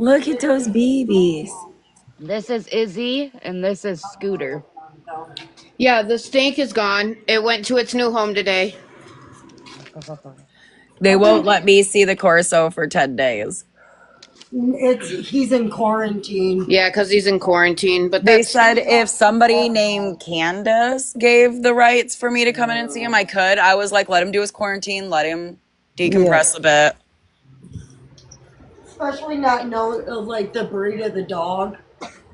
Look at those babies. This is Izzy, and this is Scooter. Yeah, the snake is gone. It went to its new home today. They won't let me see the Corso for 10 days. He's in quarantine. Yeah, because he's in quarantine. But They that's said if somebody named Candace gave the rights for me to come in and see him, I could. I was like, let him do his quarantine, let him decompress a bit. Especially not know like the breed of the dog.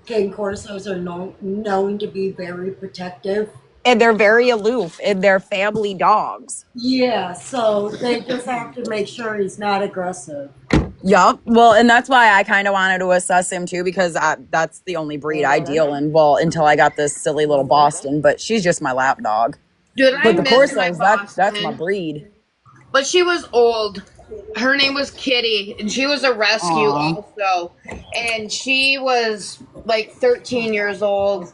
Cane Corsos are known to be very protective. And they're very aloof, and they're family dogs. Yeah, so they just have to make sure he's not aggressive. Yup. Well, and that's why I kind of wanted to assess him too, because that's the only breed I deal in. Well, until I got this silly little Boston, but she's just my lap dog. dude. I But the miss my Corsos, that's my Boston, breed. but she was old. Her name was Kitty, and she was a rescue Aw. also. And she was like 13 years old.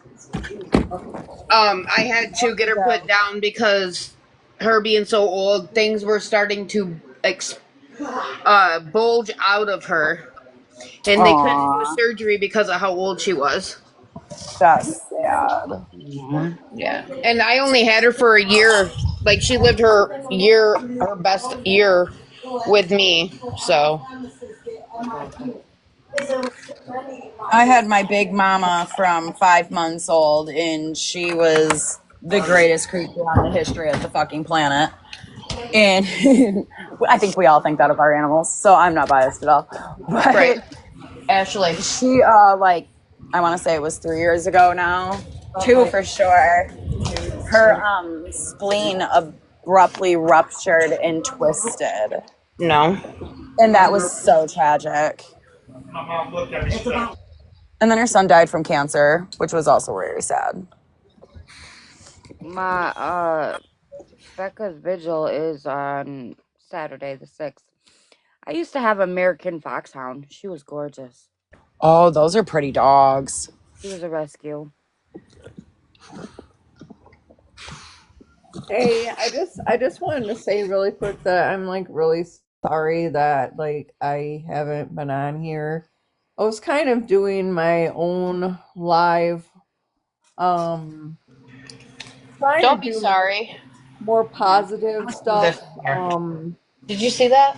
I had to get her put down because her being so old, things were starting to bulge out of her, and they couldn't do Aw. surgery because of how old she was. That's sad. Yeah, and I only had her for a year. Like she lived her best year with me. So I had my big mama from 5 months old, and she was the greatest creature on the history of the fucking planet. And I think we all think that of our animals, so I'm not biased at all. right, But Ashley. she, like, I want to say it was 3 years ago now, two for sure. Her spleen abruptly ruptured and twisted, No. and that was so tragic. And then her son died from cancer, which was also very sad. My Becca's vigil is on Saturday the 6th. I used to have American Foxhound. She was gorgeous. Oh, those are pretty dogs. She was a rescue. Hey, I just wanted to say really quick that I'm like really sorry that like I haven't been on here. I was kind of doing my own live um trying to Don't be do sorry. more positive stuff Did you see that?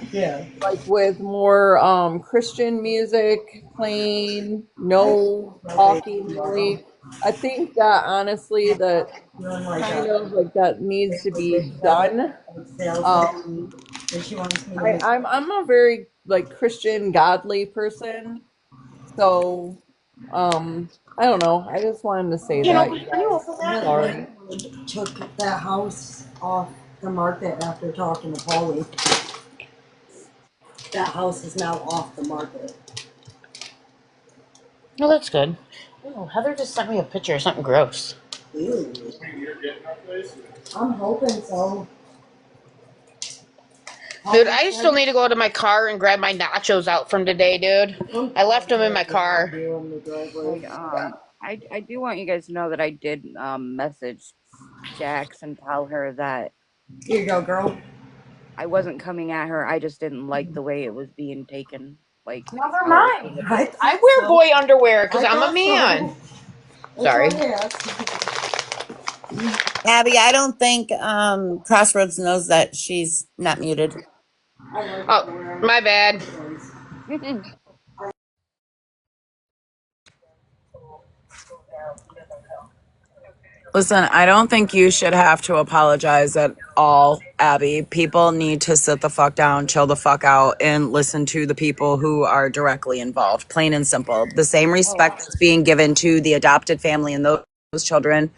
like with more Christian music playing, no talking really. I think that honestly that kind of like that needs to be done. Um I'm a very like Christian godly person. So I don't know. I just wanted to say You know, that, can you you guys. open I'm that? sorry. Took that house off the market after talking to Polly. That house is now off the market. No, that's good. Oh, Heather just sent me a picture of something gross. Ew. I'm hoping so. Dude, I still need to go to my car and grab my nachos out from today, dude. I left them in my car. Hey, I do want you guys to know that I did message Jax and tell her that Here you go, girl. I wasn't coming at her. I just didn't like the way it was being taken. Like Never how it was mind. being I addressed. I thought wear so. boy underwear because I I'm a thought man. so. That's Sorry. why I asked. Abby, I don't think Crossroads knows that she's not muted. Oh, my bad. Listen, I don't think you should have to apologize at all, Abby. People need to sit the fuck down, chill the fuck out, and listen to the people who are directly involved. Plain and simple. The same Oh, respect that's being given to the adopted family and those children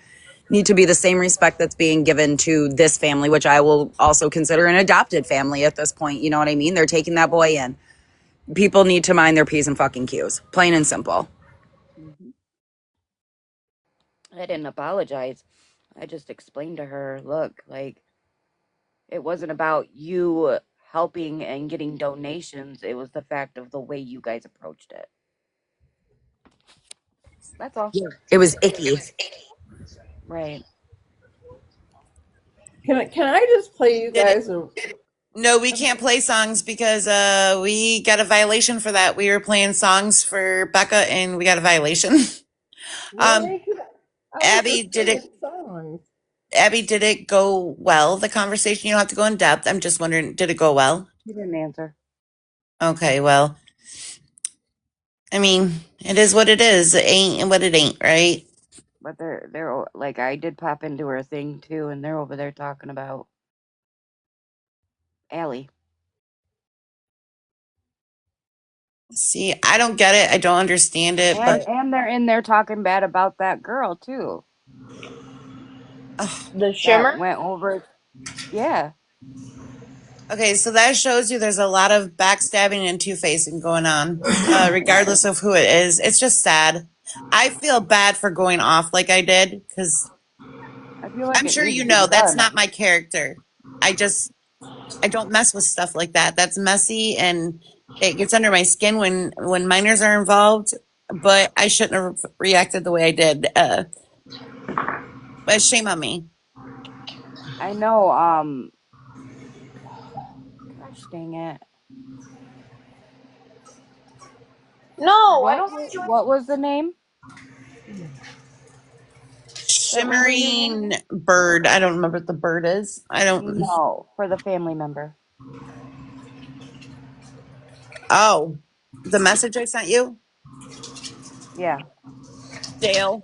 need to be the same respect that's being given to this family, which I will also consider an adopted family at this point. You know what I mean? They're taking that boy in. People need to mind their P's and fucking Q's. Plain and simple. mhm. I didn't apologize. I just explained to her, look, like it wasn't about you helping and getting donations. It was the fact of the way you guys approached it. That's all. It was icky. Right. Can I just play you guys a No, we can't play songs because we got a violation for that. We were playing songs for Becca and we got a violation. um Really? I was Abby, just did singing it songs. Abby, did it go well, the conversation? You don't have to go in depth. I'm just wondering, did it go well? She didn't answer. Okay, well, I mean, it is what it is. It ain't what it ain't, right? But like, I did pop into her thing too, and they're over there talking about Allie. See, I don't get it. I don't understand it, And but and they're in there talking bad about that girl too. ugh. The That shimmer? went over. Yeah. Okay, so that shows you there's a lot of backstabbing and two-facing going on, regardless of who it is. It's just sad. I feel bad for going off like I did because I feel like I'm it sure needs you to be know that's done. not my character. I don't mess with stuff like that. That's messy and it gets under my skin when minors are involved. But I shouldn't have reacted the way I did. But shame on me. I know. Gosh dang it. No, I What don't want you. what was the name that we were using? Shimmering bird. I don't remember what the bird is. I don't. No, for the family member. Oh, the message I sent you, Yeah. Dale.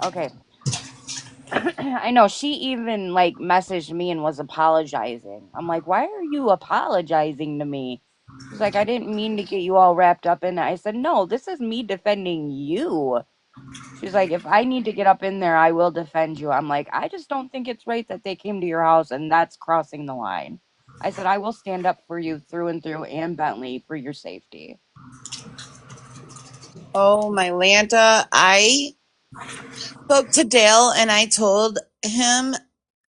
Okay. I know she even like messaged me and was apologizing. I'm like, why are you apologizing to me? She's like, I didn't mean to get you all wrapped up in it. I said, no, this is me defending you. She's like, if I need to get up in there, I will defend you. I'm like, I just don't think it's right that they came to your house and that's crossing the line. I said, I will stand up for you through and through and Bentley for your safety. Oh my Lanta. I spoke to Dale and I told him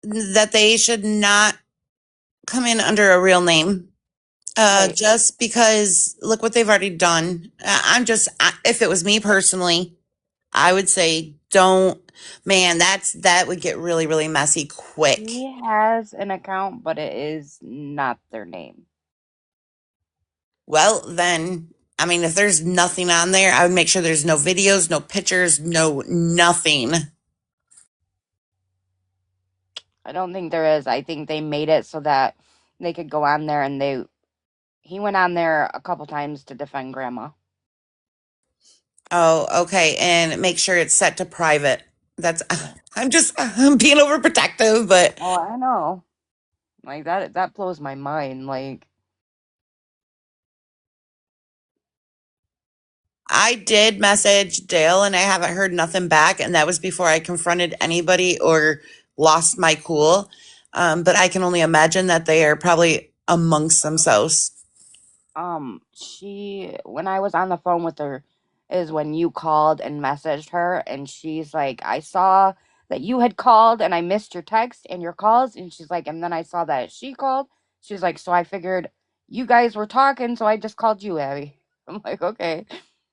that they should not come in under a real name. Right. Just because look what they've already done. If it was me personally, I would say don't, man, that would get really, really messy quick. He has an account, but it is not their name. Well, then, I mean, if there's nothing on there, I would make sure there's no videos, no pictures, no nothing. I don't think there is. I think they made it so that they could go on there and he went on there a couple times to defend grandma. Oh, okay. And make sure it's set to private. That's, Yeah. I'm being overprotective, but Oh, I know. Like that blows my mind. Like, I did message Dale and I haven't heard nothing back. And that was before I confronted anybody or lost my cool. But I can only imagine that they are probably amongst themselves. she when I was on the phone with her is when you called and messaged her, and she's like, I saw that you had called and I missed your text and your calls, and she's like, and then I saw that she called. She's like, so I figured you guys were talking, so I just called you, Abby. I'm like, okay.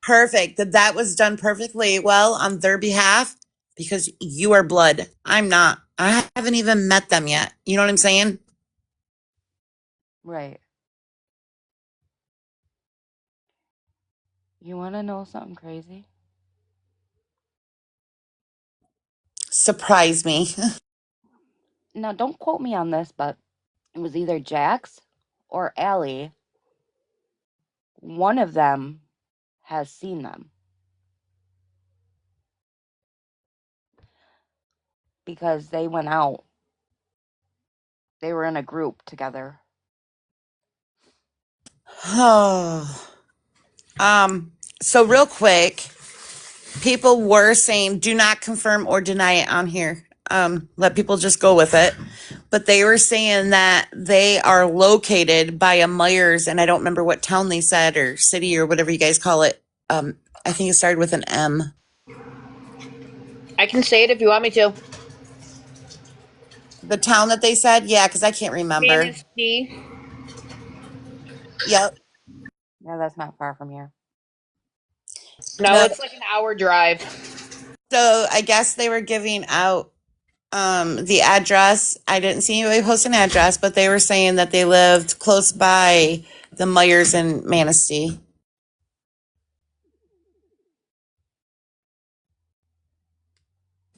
Perfect. That was done perfectly well on their behalf because you are blood. I'm not. I haven't even met them yet. You know what I'm saying? Right. You want to know something crazy? Surprise me. Now, don't quote me on this, but it was either Jax or Allie. One of them has seen them because they went out. They were in a group together. Oh. So real quick, people were saying do not confirm or deny it on here. Let people just go with it. But they were saying that they are located by a Myers, and I don't remember what town they said or city or whatever you guys call it. I think it started with an M. I can say it if you want me to. The town that they said, yeah, because I can't remember. Manistee. Yep. Yeah, that's not far from here. No, No. it's like an hour drive. So I guess they were giving out The address, I didn't see anybody post an address, but they were saying that they lived close by the Myers and Manistee.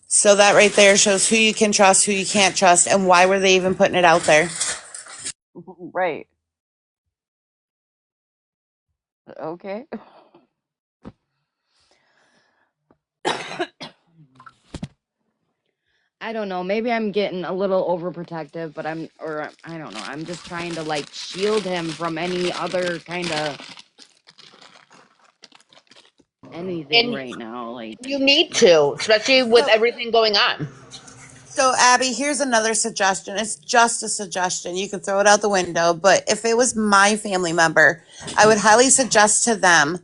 So that right there shows who you can trust, who you can't trust, and why were they even putting it out there? Right. Okay. I don't know. Maybe I'm getting a little overprotective, but I don't know. I'm just trying to like shield him from any other kind of anything And right now. Like, you need to, especially with So, everything going on. so Abby, here's another suggestion. It's just a suggestion. You can throw it out the window, but if it was my family member, I would highly suggest to them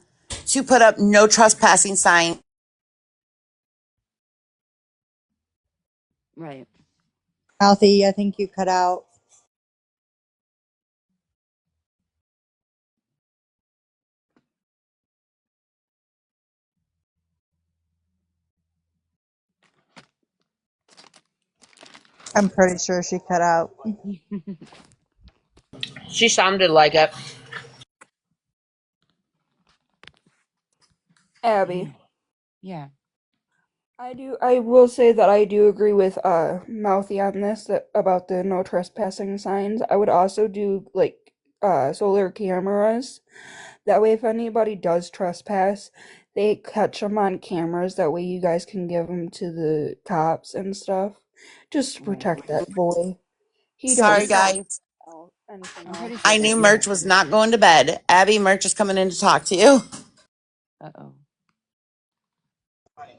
to put up no trespassing sign. right. Mouthy, I think you cut out. I'm pretty sure she cut out. She sounded like it. Abby, Yeah. I will say that I do agree with Mouthy on this that about the no trespassing signs. I would also do like solar cameras. That way if anybody does trespass, they catch them on cameras. That way you guys can give them to the cops and stuff. Just to Right. protect that boy. He don't Sorry, need guys. anything I'm pretty else. sure I they knew do that Merch was too. not going to bed. Abby, Merch is coming in to talk to you. Uh-oh.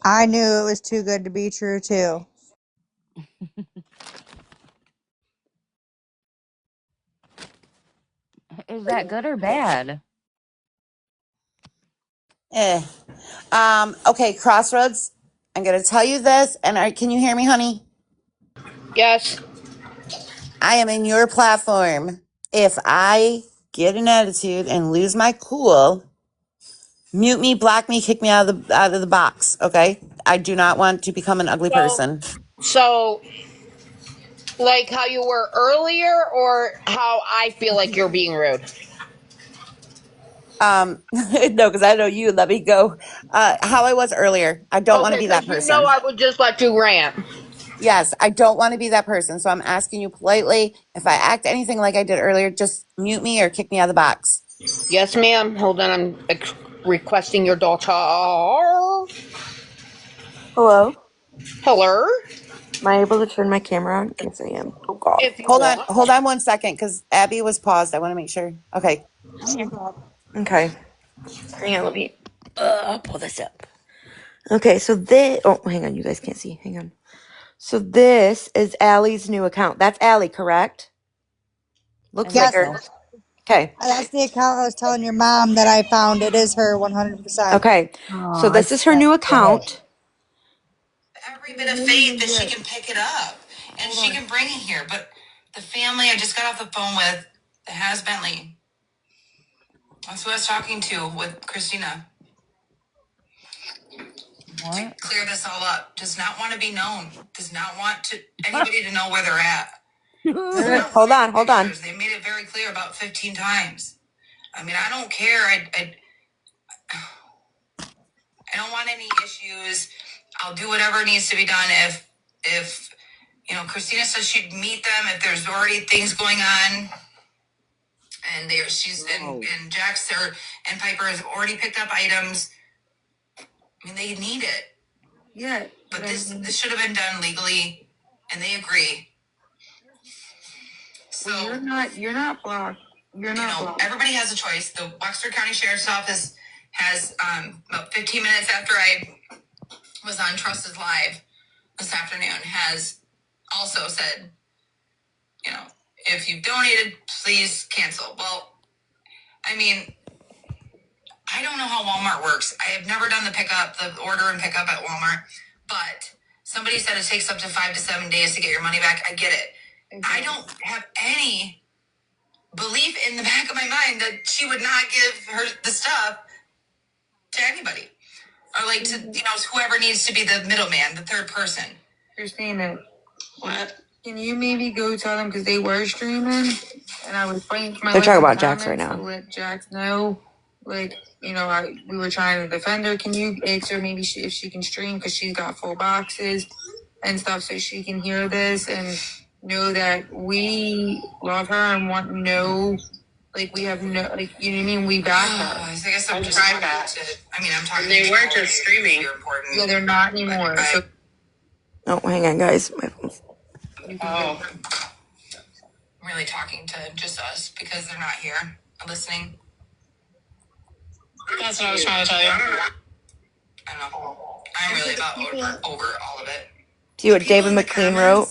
I knew it was too good to be true, too. Is that good or bad? Okay, Crossroads. I'm going to tell you this, and can you hear me, honey? Yes. I am in your platform. If I get an attitude and lose my cool, mute me, block me, kick me out of the box. Okay, I do not want to become an ugly So, person. so like how you were earlier, or how I feel like you're being rude? No, because I know you. Let me go. How I was earlier. I don't want to Okay, be that because you know person. I would just let you rant. Yes, I don't want to be that person. So I'm asking you politely. If I act anything like I did earlier, just mute me or kick me out of the box. Yes, ma'am. Hold on, I'm requesting your daughter. Hello? Hello? Am I able to turn my camera on? Yes, I am. Oh, God. If you want. Hold on 1 second, because Abby was paused. I want to make sure. Okay. I'm here. Okay. Hang on, let me pull this up. Okay, so this. Oh, hang on. You guys can't see. Hang on. So this is Allie's new account. That's Allie, correct? I Looks like think Yes, her. so. Okay. that's the account I was telling your mom that I found. It is her 100%. Okay. So Oh, this is her new account. Every bit of faith that she can pick it up and she can bring it here. But the family I just got off the phone with that has Bentley, that's who I was talking to with Christina to what? clear this all up. Does not want to be known. Does not want to anybody to know where they're at. Hold on, hold on. They made it very clear about 15 times. I mean, I don't care. I don't want any issues. I'll do whatever needs to be done. If Christina says she'd meet them if there's already things going on, and and Jax and Piper has already picked up items. I mean, they need it. Yeah, but this should have been done legally, and they agree. So well, you're not blocked. You're not blocked. Everybody has a choice. The Wexford County Sheriff's Office has about 15 minutes after I was on Trusted Live this afternoon has also said, if you've donated, please cancel. Well, I mean, I don't know how Walmart works. I have never done the order and pickup at Walmart, but somebody said it takes up to 5 to 7 days to get your money back. I get it. Exactly. I don't have any belief in the back of my mind that she would not give her the stuff to anybody, or like to whoever needs to be the middleman, the third person. Christina, What? Can you maybe go tell them because they were streaming, and I was fighting for my They're life talking in the about Jax right comments now. to let Jax know, like, we were trying to defend her. Can you ask her maybe if she can stream because she's got full boxes and stuff, so she can hear this and know that we love her and want to know, like, we have no, like, you know what I mean? We back her. I guess I'm just talking I'm talking. They were just streaming. Yeah, they're not anymore. So Oh, hang on, guys. My phone's... I'm really talking to just us because they're not here listening. That's what I was trying to tell you. I don't know. I'm really about over all of it. See what David McLean wrote?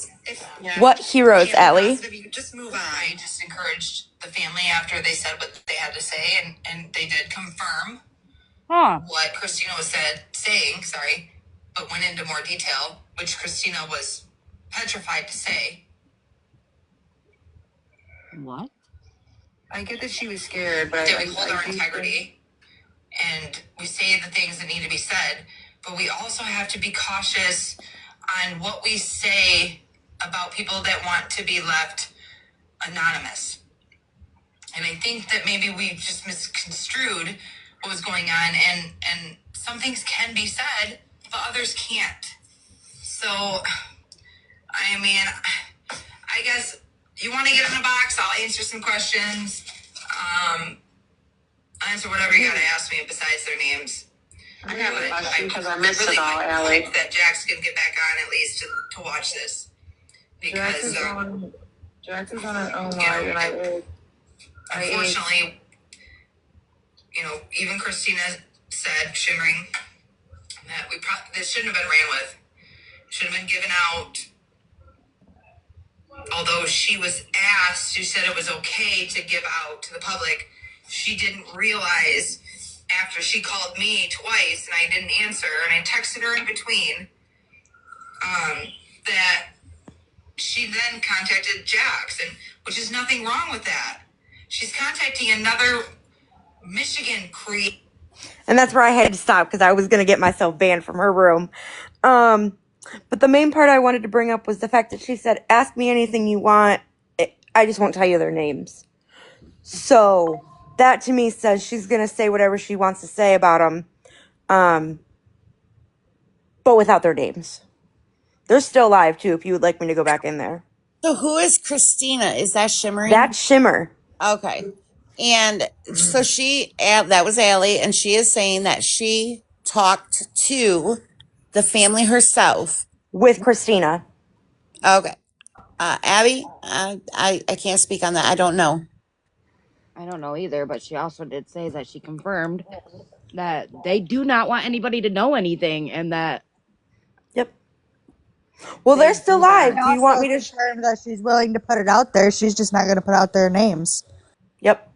What heroes, Allie? You just move on. I just encouraged the family after they said what they had to say, and they did confirm what Christina was saying, but went into more detail, which Christina was petrified to say. What? I get that she was scared, but we hold our integrity and we say the things that need to be said, but we also have to be cautious on what we say about people that want to be left anonymous. And I think that maybe we just misconstrued what was going on, and some things can be said, but others can't. So, I guess you want to get in a box, I'll answer some questions. Answer whatever you gotta ask me besides their names. I have a question because I missed it all, Allie. That Jax can get back on at least to watch this. Because Jax is on her own live, and unfortunately, even Christina said, shimmering, that this shouldn't have been ran with. Should have been given out. Although she was asked, she said it was okay to give out to the public. She didn't realize after she called me twice and I didn't answer, and I texted her in between, that she then contacted Jax, which is nothing wrong with that. She's contacting another Michigan creator. And that's where I had to stop because I was going to get myself banned from her room. But the main part I wanted to bring up was the fact that she said, ask me anything you want. I just won't tell you their names. So that to me says she's going to say whatever she wants to say about them. But without their names. They're still live too if you would like me to go back in there. So who is Christina? Is that Shimmering? That's Shimmer. Okay. And so that was Allie, and she is saying that she talked to the family herself. With Christina. Okay. Abby, I can't speak on that. I don't know. I don't know either, but she also did say that she confirmed that they do not want anybody to know anything, and that. Yep. Well, they're still live. Do you want me to? Confirm that she's willing to put it out there. She's just not going to put out their names. Yep.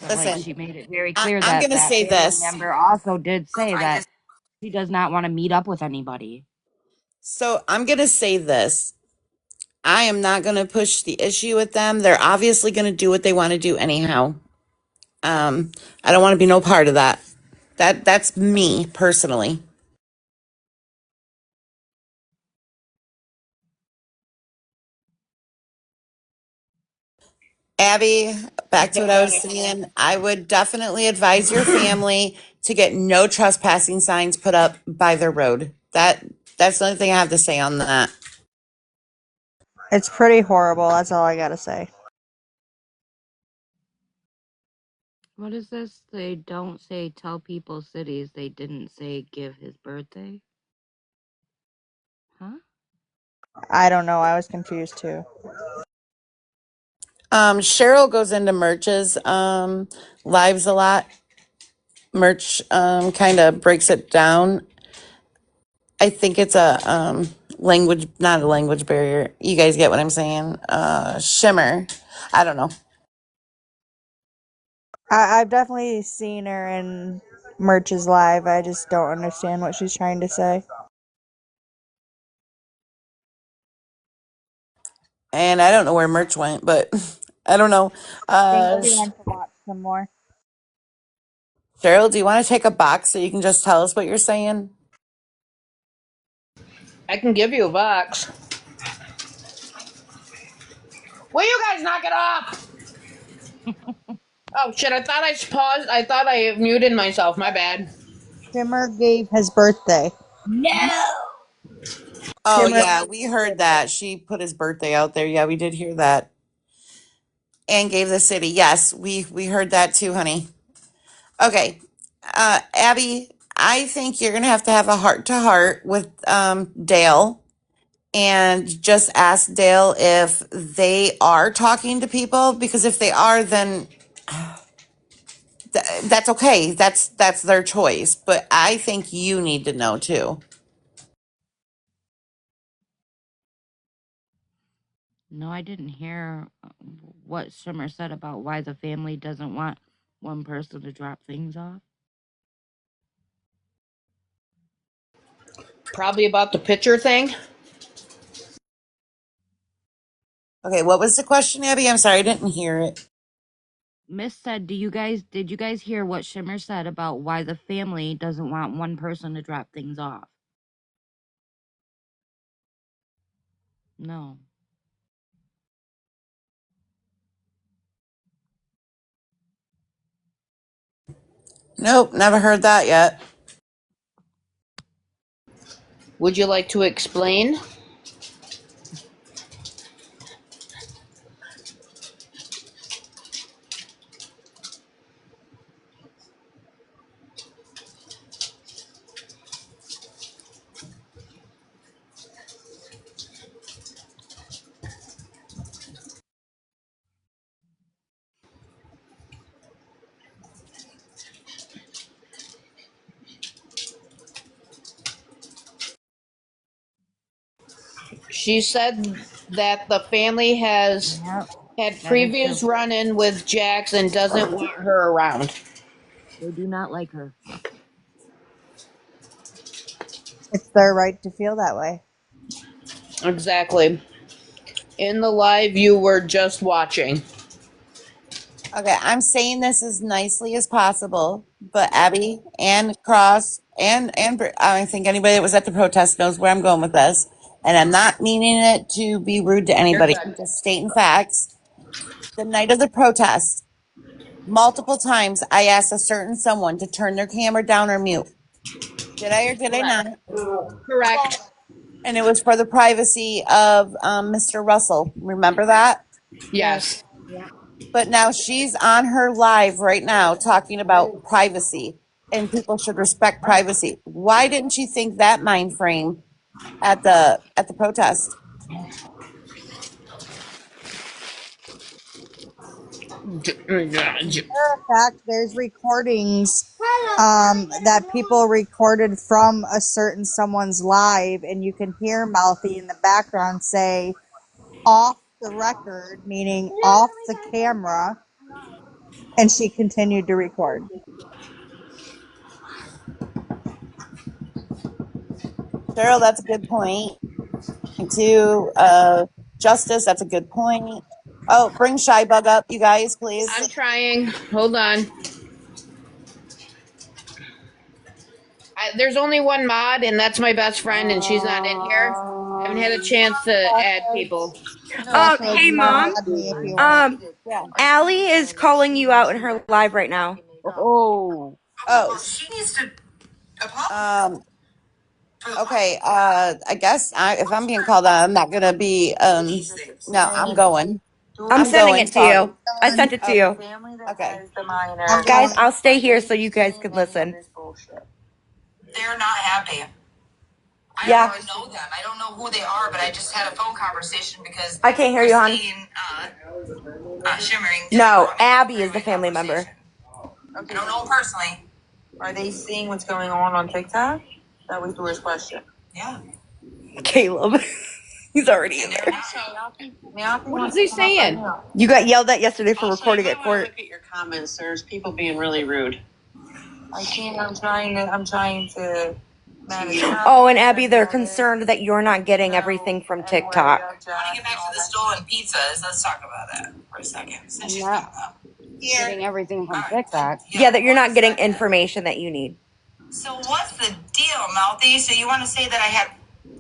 Listen, she made it very clear I'm that going to say this. Member also did say that she does not want to meet up with anybody. So I'm going to say this. I am not going to push the issue with them. They're obviously going to do what they want to do anyhow. I don't want to be no part of that. That's me personally. Abby, back to what I was saying. I would definitely advise your family to get no trespassing signs put up by their road. That's the only thing I have to say on that. It's pretty horrible. That's all I got to say. What is this? They don't say tell people cities. They didn't say give his birthday. Huh? I don't know. I was confused too. Cheryl goes into Merch's lives a lot. Merch kind of breaks it down. I think it's a not a language barrier. You guys get what I'm saying? Shimmer. I don't know. I've definitely seen her in Merch's live. I just don't understand what she's trying to say. And I don't know where Merch went, but I don't know. I think she wants to watch some more. Cheryl, do you want to take a box so you can just tell us what you're saying? I can give you a box. Will you guys knock it off? Oh shit! I thought I paused. I thought I muted myself. My bad. Shimmer gave his birthday. No. Oh Shimmer yeah, gave we the heard city. that. She put his birthday out there. Yeah, we did hear that. And gave the city. Yes, we heard that too, honey. Okay. Abby, I think you're gonna have a heart to heart with Dale and just ask Dale if they are talking to people, because if they are, then that's okay. That's their choice. But I think you need to know too. No, I didn't hear what Shimmer said about why the family doesn't want one person to drop things off. Probably about the picture thing. Okay, what was the question, Abby? I'm sorry, I didn't hear it. Miss said, did you guys hear what Shimmer said about why the family doesn't want one person to drop things off? No. Nope, never heard that yet. Would you like to explain? She said that the family has Yep, had that is previous true. run-in with Jax and doesn't want her around. They do not like her. It's their right to feel that way. Exactly. In the live you were just watching. Okay, I'm saying this as nicely as possible, but Abby and Cross and I think anybody that was at the protest knows where I'm going with this, and I'm not meaning it to be rude to You're anybody. I'm good. just stating facts. The night of the protest, multiple times I asked a certain someone to turn their camera down or mute. Did I or did I Correct. not? Correct. And it was for the privacy of Mr. Russell. Remember that? Yes. Yes. Yeah. But now she's on her live right now talking about privacy and people should respect privacy. Why didn't she think that mind frame at the protest? Matter of fact, there's recordings that people recorded from a certain someone's live, and you can hear Mouthy in the background say, off the record, meaning off the camera, and she continued to record. Cheryl, that's a good point. To Justice, that's a good point. Oh, bring Shy Bug up, you guys, please. I'm trying. Hold on. There's only one mod, and that's my best friend, and she's not in here. I haven't had a chance to add people. Crossroads, Hey you can mom. mod me if you want. Yeah. Allie is calling you out in her live right now. Oh. Oh, She needs to apologize um, for the okay. I guess if I'm being called out, I'm not gonna be. No, I'm going. I'm I'm sending going. it to Sorry. you. I sent it to Okay. you. Okay. I'm Guys, going. I'll stay here so you guys can listen. They're not happy. I Yeah. don't even know them. I don't know who they are, but I just had a phone conversation because I can't hear you, hon. Christine, Shimmering. No, Abby is the family member. I don't know them personally. Are they seeing what's going on TikTok? That was the worst question. Yeah. Caleb. He's already in And they're there. not. What is he saying? You got yelled at yesterday for recording at court. Look at your comments. There's people being really rude. I can't. I'm trying to manage. Oh, and Abby, they're concerned that you're not getting everything from TikTok. I want to get back to the stolen pizzas. Let's talk about that for a second. Since she's Not brought up. getting everything from All right. TikTok. Yeah, that you're not getting information that you need. So what's the deal, Mouthy? So you want to say that I had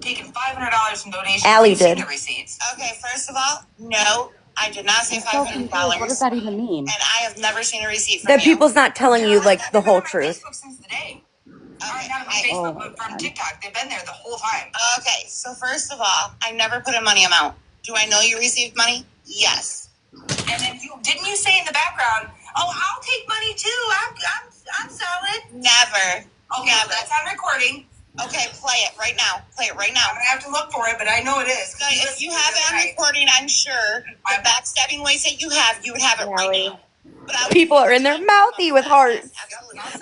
taken $500 from donations. Allie You've seen did. the receipts. Okay, first of all, no, I did not say I'm so confused. What does that even mean? and I have never seen a receipt from That you. people's not telling you like the whole They've been on my truth. Facebook since the day. Okay, not on my Facebook, but from TikTok. They've been there the whole time. Okay, so first of all, I never put a money amount. Do I know you received money? Yes. And then didn't you say in the background, "Oh, I'll take money too. I'm solid." Never. Okay, never. That's on recording. Okay, play it right now. Play it right now. I'm gonna have to look for it, but I know it is. If you have it on recording, I'm sure the backstabbing ways that you would have it right now. But People are in their mouthy with hearts.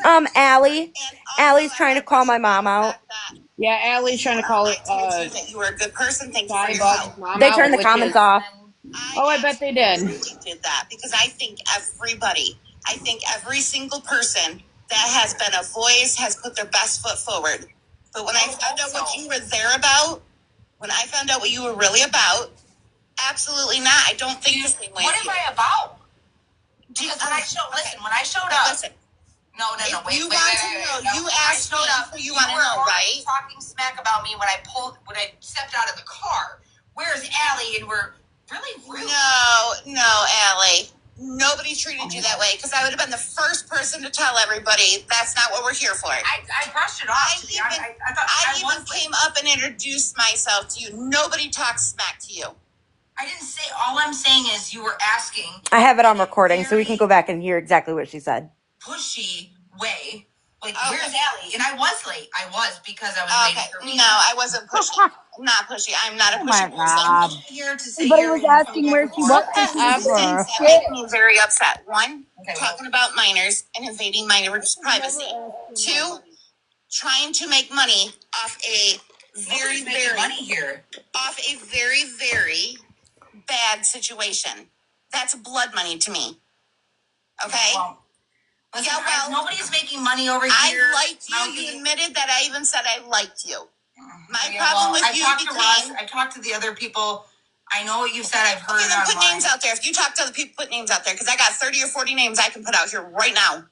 Allie. Allie's trying to call my mom out. Yeah, Allie's trying to call it. That you were a good person. Thank you for your help. They turned the comments off. Oh, I bet they did. Did that because I think every single person that has been a voice has put their best foot forward. But when I found out what you were there about, when I found out what you were really about, absolutely not. I don't think the same way. What am I about? Because when I showed up. Listen. No. Wait. You asked me. You want to know, right? Talking smack about me when I stepped out of the car. Where's Allie? And we're really rude. No, Allie. Nobody treated you that way because I would have been the first person to tell everybody that's not what we're here for. I brushed it off. I even came up and introduced myself to you. Nobody talks smack to you. I didn't say. All I'm saying is you were asking. I have it on recording, so we can go back and hear exactly what she said. Pushy way. Like, where's Allie? And I was late. I was because I was waiting for me. No, I wasn't pushy. I'm not pushy. I'm not a pushy person. Here to say Everybody was asking where she was. Things that make me very upset. One, talking about minors and invading minors' privacy. Two, trying to make money off a very bad situation. That's blood money to me. Okay? Listen, nobody's making money over here. I liked you. You admitted that I even said I liked you. My problem with you became... I talked to the other people. I know what you said. I've heard it online. Put names out there. If you talk to other people, put names out there. Because I got 30 or 40 names I can put out here right now.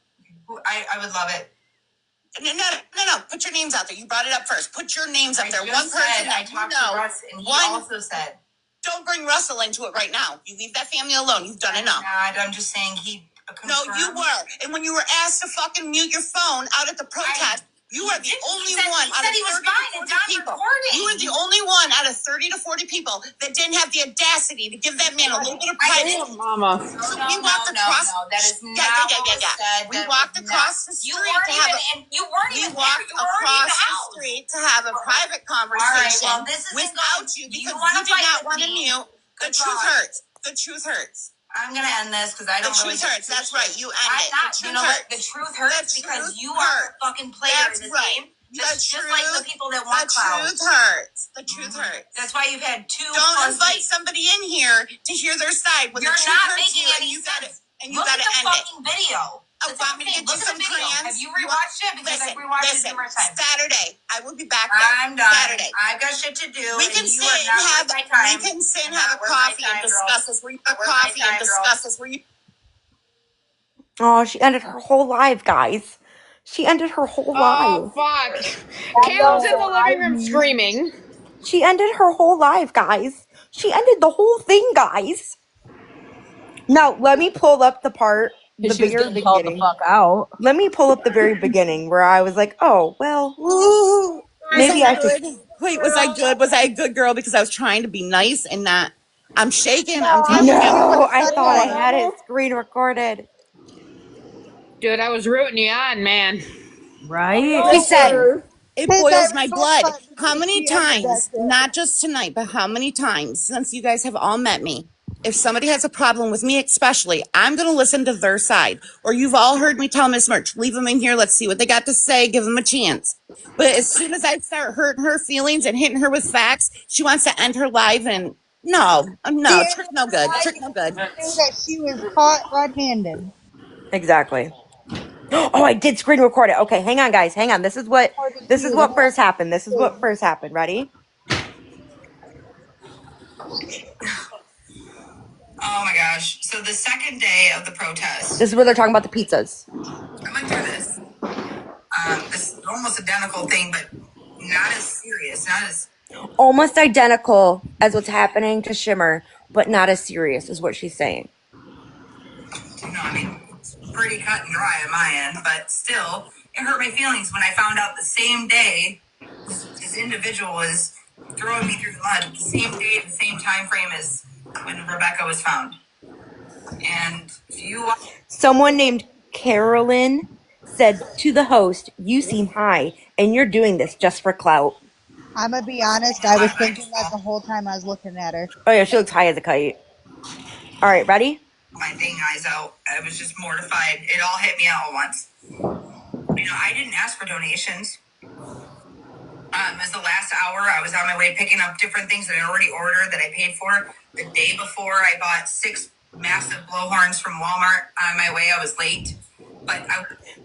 I would love it. No. Put your names out there. You brought it up first. Put your names up there. One person. I talked to Russ, and he also said... Don't bring Russell into it right now. You leave that family alone. You've done enough. I'm just saying he... No, you were. And when you were asked to fucking mute your phone out at the protest, you were the only one out of 30 to 40 people. You were the only one out of 30 to 40 people that didn't have the audacity to give that man a little bit of privacy. Mama. So we walked across. No, that is not what was said. We walked across the street to have a private conversation without you because you did not want to mute. The truth hurts. The truth hurts. I'm gonna end this because I don't. The truth hurts. That's right. You end it. The truth hurts because you are a fucking player in this game. That's just like the people that want clout. The truth hurts. The truth hurts. That's why you've had two. Don't invite somebody in here to hear their side when the truth hurts you, and you got it. And you got to end it. Look at the fucking video. Want me to get you some crayons? Have you rewatched it? Because I've rewatched it numerous times. Saturday, I will be back there. I'm done. Saturday, I've got shit to do. We can sit and have a coffee and discuss this. Oh, she ended her whole life, guys. She ended her whole life. Oh, fuck. Caleb's in the living room screaming. She ended her whole life, guys. She ended the whole thing, guys. Now, let me pull up the part. The very beginning. The fuck out. Let me pull up the very beginning where I was like, "Oh, well, maybe I should." Wait, was I good? Was I a good girl because I was trying to be nice and not? I'm shaking. I'm telling you. No, I thought I had it screen recorded. Dude, I was rooting you on, man. Right? He said, it boils my blood. How many times, not just tonight, but how many times since you guys have all met me, if somebody has a problem with me especially, I'm going to listen to their side. Or you've all heard me tell Miss Merch, leave them in here. Let's see what they got to say. Give them a chance. But as soon as I start hurting her feelings and hitting her with facts, she wants to end her life. And no, trick no good. Trick no good. That she was caught red-handed. Exactly. Oh, I did screen record it. Okay, hang on, guys. Hang on. This is what first happened. Ready? Oh my gosh. So the second day of the protest. This is where they're talking about the pizzas. I went through this. This almost identical thing, but not as serious. Almost identical as what's happening to Shimmer, but not as serious, is what she's saying. No, I mean, it's pretty cut and dry on my end, but still, it hurt my feelings when I found out the same day this individual was throwing me through the mud, the same day, the same time frame as when Rebecca was found. And if you Someone named Carolyn said to the host, "You seem high, and you're doing this just for clout." I'm gonna be honest. I was thinking that the whole time I was looking at her. Oh yeah, she looks high as a kite. All right, ready? my dang eyes out, I was just mortified. It all hit me all at once. I didn't ask for donations. As the last hour, I was on my way picking up different things that I already ordered that I paid for. The day before, I bought 6 massive blowhorns from Walmart. On my way, I was late, but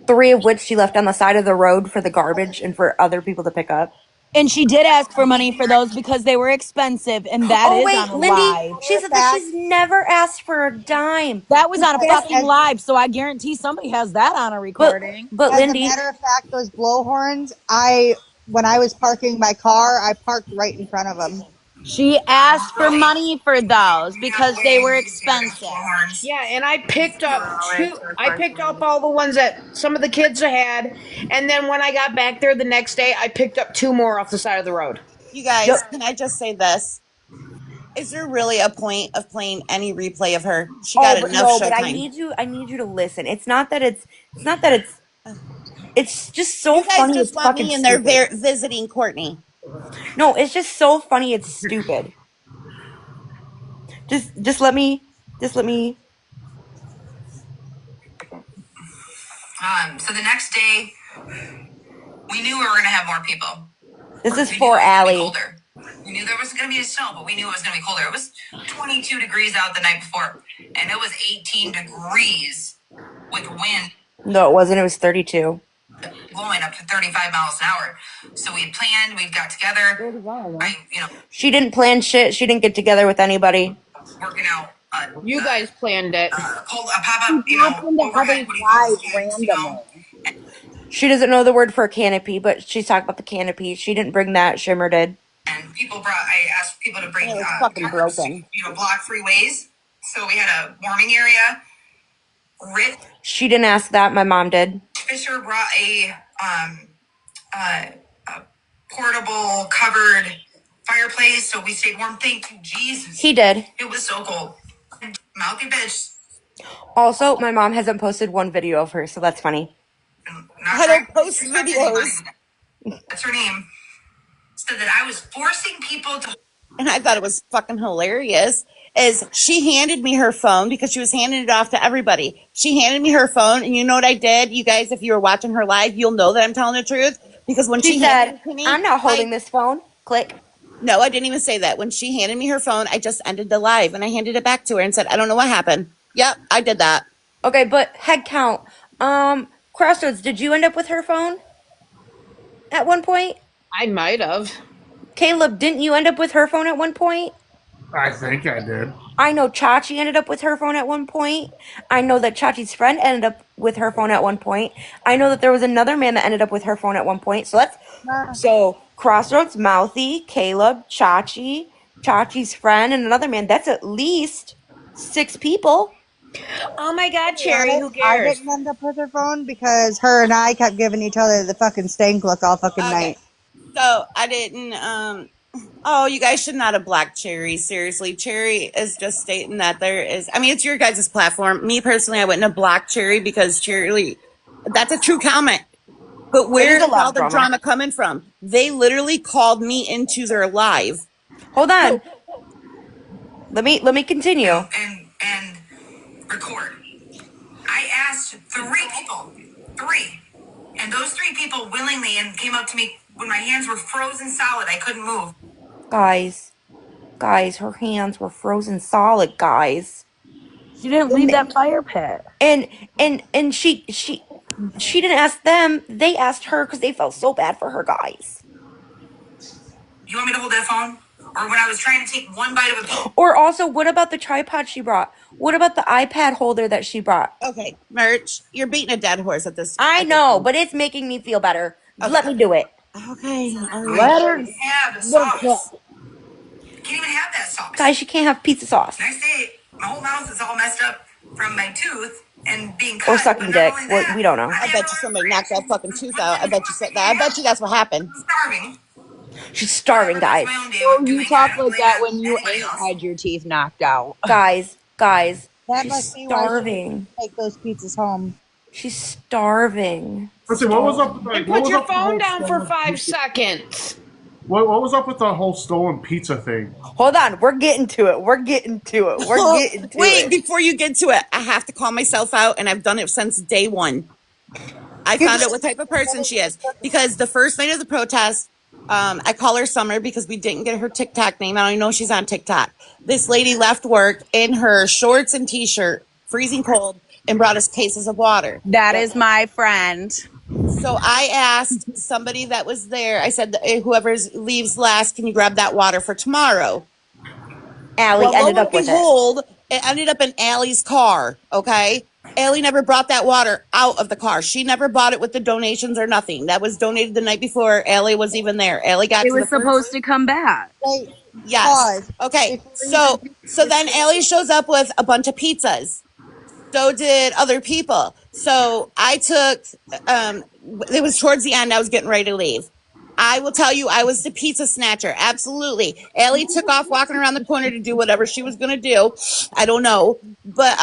3 of which she left on the side of the road for the garbage and for other people to pick up. And she did ask for money for those because they were expensive, and that Oh is on wait, a Lindy, live. she said that she's never asked for a dime. That was on a Yes, fucking live, so I guarantee somebody has that on a recording. But as a Lindy, matter of fact, those blowhorns, when I was parking my car, I parked right in front of them. She asked for money for those because they were expensive. Yeah, and I picked up two. I picked up all the ones that some of the kids had, and then when I got back there the next day, I picked up 2 more off the side of the road. You guys, Yep. can I just say this? Is there really a point of playing any replay of her? She got enough but I showtime. need you to listen. It's not that it's just so You guys funny. just It's want fucking me in there stupid. visiting Courtney. No, it's just so funny. It's stupid. Just let me. So the next day, we knew we were going to have more people. This is for Allie. We knew there was going to be a snow, but we knew it was going to be colder. It was 22 degrees out the night before, and it was 18 degrees with wind. No, it wasn't. It was 32. Blowing up to 35 miles an hour. So we planned, we got together. She didn't plan shit. She didn't get together with anybody. Working out. You guys planned it. A pop-up, overhead, randomly. She doesn't know the word for a canopy, but she's talking about the canopy. She didn't bring that. Shimmer did. And I asked people to bring It was fucking broken. block 3 ways. So we had a warming area. Rich She didn't ask that. My mom did. Fisher brought a portable covered fireplace, so we stayed warm. Thank you, Jesus. He did. It was so cold. Mouthy bitch. Also, my mom hasn't posted one video of her, so that's funny. I don't post videos. That's her name. Said that I was forcing people to. And I thought it was fucking hilarious. Is she handed me her phone because she was handing it off to everybody. She handed me her phone, and you know what I did? You guys, if you were watching her live, you'll know that I'm telling the truth. Because when She handed said, it to me, "I'm not holding this phone." Click. No, I didn't even say that. When she handed me her phone, I just ended the live and I handed it back to her and said, I don't know what happened. Yep, I did that. Okay, but head count. Crossroads, did you end up with her phone at one point? I might have. Caleb, didn't you end up with her phone at one point? I think I did. I know Chachi ended up with her phone at one point. I know that Chachi's friend ended up with her phone at one point. I know that there was another man that ended up with her phone at one point. So Crossroads, Mouthy, Caleb, Chachi's friend, and another man. That's at least 6 people. Oh my God, Cherry, who I cares? didn't end up with her phone because her and I kept giving each other the fucking stank look all fucking night. So I didn't, oh, you guys should not have blocked Cherry. Seriously. Cherry is just stating that there is, I mean, it's your guys' platform. Me personally, I wouldn't have blocked Cherry because Cherry, that's a true comment. But where is all the drama coming from? They literally called me into their live. Hold on. Let me continue. And record. I asked 3 people. 3. And those 3 people willingly and came up to me when my hands were frozen solid. I couldn't move. Guys, her hands were frozen solid, guys. She didn't leave that fire pit. And she didn't ask them. They asked her because they felt so bad for her, guys. You want me to hold that phone? Or when I was trying to take one bite of a... Or also, what about the tripod she brought? What about the iPad holder that she brought? Okay, Merch, you're beating a dead horse at this. I know, but it's making me feel better. Okay. Let me do it. Okay. All right. Let her Have the the cook. sauce. Can't even have that sauce. Guys, you can't have pizza sauce. Next day, my whole mouth is all messed up from my tooth and being Or cut. sucking But not dick. only that, We don't know. I bet you somebody knocked that fucking tooth out. I bet you said that. I bet you that's what happened. starving. She's starving, Whatever, that's guys. my own day So of you doing it. I talk don't like blame that when you anybody ain't else. had your teeth knocked out. Guys. That She's must be why she starving. didn't take those pizzas home. She's starving. Listen, what was up with And what put was your up with the phone whole down for stolen 5 pizza? seconds. What was up with the whole stolen pizza thing? Hold on. We're getting to it. We're getting to Wait, it. before you get to it, I have to call myself out, and I've done it since day one. I You found out just, what type of person she is because the first night of the protest, I call her Summer because we didn't get her TikTok name. I don't even know she's on TikTok. This lady left work in her shorts and t-shirt, freezing cold, and brought us cases of water. That is my friend. So I asked somebody that was there, I said, whoever leaves last, can you grab that water for tomorrow? Allie Well, ended lo and up with it. behold, it ended up in Allie's car. Okay. Allie never brought that water out of the car. She never bought it with the donations or nothing. That was donated the night before Allie was even there. Allie got It to the was first. supposed to come back. Wait, Yes. pause. Okay. Before you So continue so your then story, Allie shows up with a bunch of pizzas. So did other people. So I took it was towards the end, I was getting ready to leave. I will tell you, I was the pizza snatcher. Absolutely. Allie took off walking around the corner to do whatever she was gonna do. I don't know. But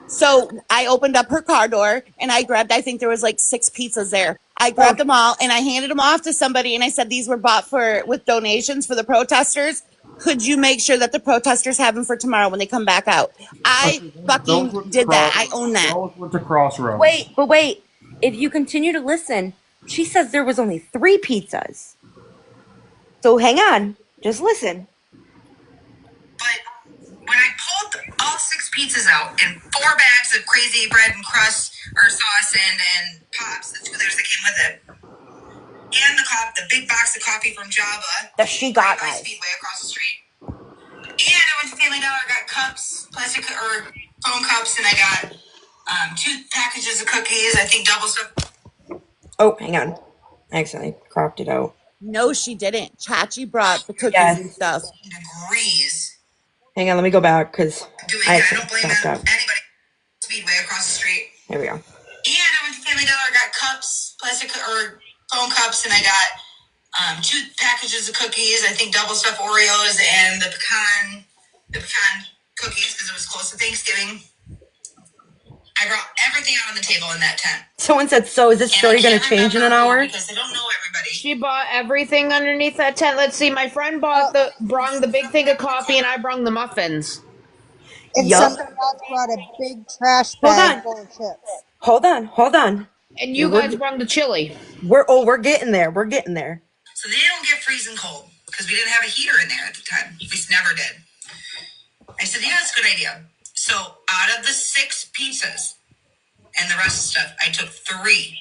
so I opened up her car door and I grabbed, I think there was like 6 pizzas there. I grabbed them all and I handed them off to somebody and I said these were bought for with donations for the protesters. Could you make sure that the protesters have them for tomorrow when they come back out? I Okay, those fucking went to did that. I own that. those went to Crossroads. Wait. If you continue to listen, she says there was only 3 pizzas. So hang on. Just listen. But when I pulled all 6 pizzas out and 4 bags of crazy bread and crust or sauce and pops, the 2 liters that came with it, and the big box of coffee from Java That she got, right by guys. Speedway across the street. And I went to Family Dollar, got cups, plastic or phone cups, and I got 2 packages of cookies. I think double stuff. Oh, hang on. I accidentally cropped it out. No, she didn't. Chachi brought the cookies and Yes. stuff. Degrees. Hang on, let me go back because I don't blame anybody. Speedway across the street. There we go. And I went to Family Dollar, got cups, plastic or phone cups, and I got 2 packages of cookies. I think double stuffed Oreos and the pecan cookies because it was close to Thanksgiving. I brought everything out on the table in that tent. Someone said, so is this story going to change in an hour? Because they don't know everybody. She bought everything underneath that tent. Let's see. My friend brung the big thing of coffee, and I brung the muffins. and Yup. somebody else brought a big trash Hold bag on. full of chips. Hold on. And you guys brung the chili. We're getting there. We're getting there. So they don't get freezing cold because we didn't have a heater in there at the time. We never did. I said, yeah, that's a good idea. So out of the 6 pizzas and the rest of the stuff, I took 3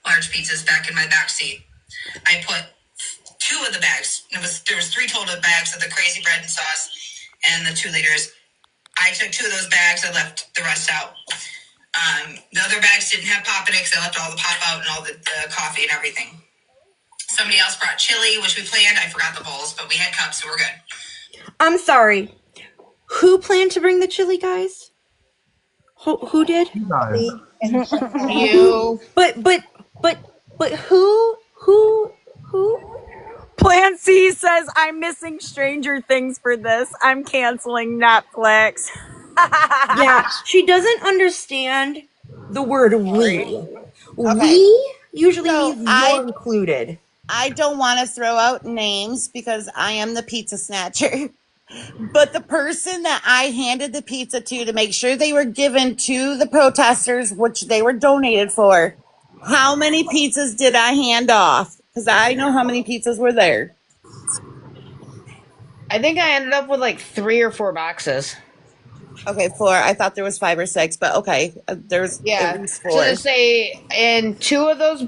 large pizzas back in my back seat. I put 2 of the bags. There was 3 total bags of the crazy bread and sauce and the 2 liters. I took 2 of those bags. I left the rest out. The other bags didn't have pop in it because I left all the pop out and all the coffee and everything. Somebody else brought chili, which we planned. I forgot the bowls, but we had cups, so we're good. I'm sorry. Who planned to bring the chili, guys? Who did? You guys. Me and You. But who? Plan C says, I'm missing Stranger Things for this. I'm canceling Netflix. Yeah, she doesn't understand the word we. Okay. We usually So means you're included. I don't want to throw out names because I am the pizza snatcher. But the person that I handed the pizza to make sure they were given to the protesters, which they were donated for, how many pizzas did I hand off? Because I know how many pizzas were there. I think I ended up with like 3 or 4 boxes. Okay, 4. I thought there was 5 or 6, but okay, there's at least 4. So to say, and 2 of those.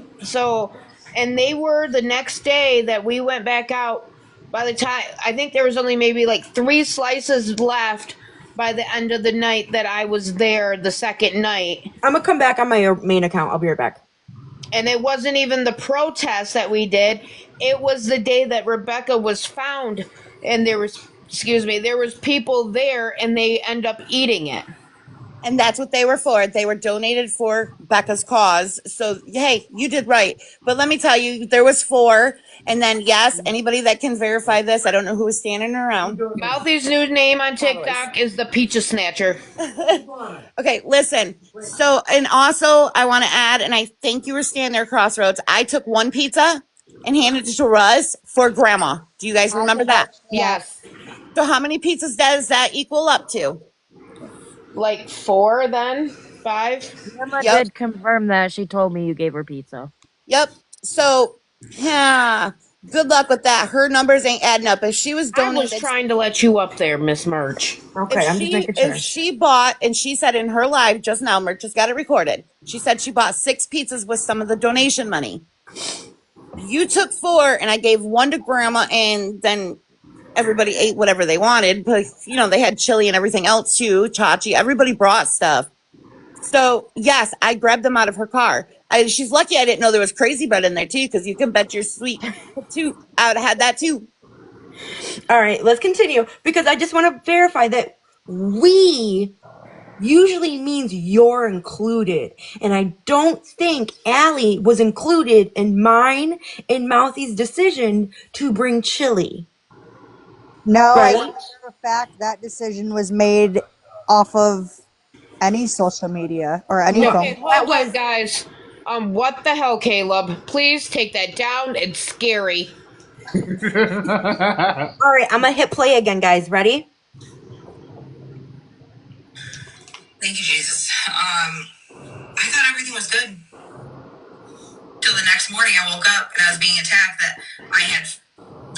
And they were the next day that we went back out. By the time, I think there was only maybe like 3 slices left by the end of the night that I was there the second night. I'm gonna come back on my main account. I'll be right back. And it wasn't even the protest that we did. It was the day that Rebecca was found, and there was, there was people there, and they end up eating it. And that's what they were for. They were donated for Becca's cause. So, hey, you did right. But let me tell you, there was 4. And then, yes, anybody that can verify this, I don't know who was standing around. Mouthy's new name on TikTok is the Pizza Snatcher. Okay, listen. So, and also, I want to add, and I think you were standing there, Crossroads. I took 1 pizza and handed it to Russ for Grandma. Do you guys remember that? Yes. So, how many pizzas does that equal up to? Like 4 then? 5? Grandma Yep. did confirm that. She told me you gave her pizza. Yep. So, yeah, good luck with that. Her numbers ain't adding up. If she was I was donated, trying to let you up there, Miss Merch. Okay, I'm just making sure. if she bought, and she said in her live just now, Merch has got it recorded. She said she bought 6 pizzas with some of the donation money. You took 4, and I gave 1 to Grandma, and then everybody ate whatever they wanted. But they had chili and everything else too. Chachi, everybody brought stuff. So yes, I grabbed them out of her car. She's lucky I didn't know there was crazy bread in there too, because you can bet your sweet too I would have had that too. All right, let's continue because I just want to verify that we usually means you're included. And I don't think Allie was included in mine and Mouthy's decision to bring chili. No, Right? as a matter of fact, that decision was made off of any social media or any No, phone. Okay, that hold was up, guys. What the hell, Caleb? Please take that down. It's scary. all right. I'm gonna hit play again, guys. Ready? Thank you, Jesus. I thought everything was good till the next morning. I woke up and I was being attacked that I had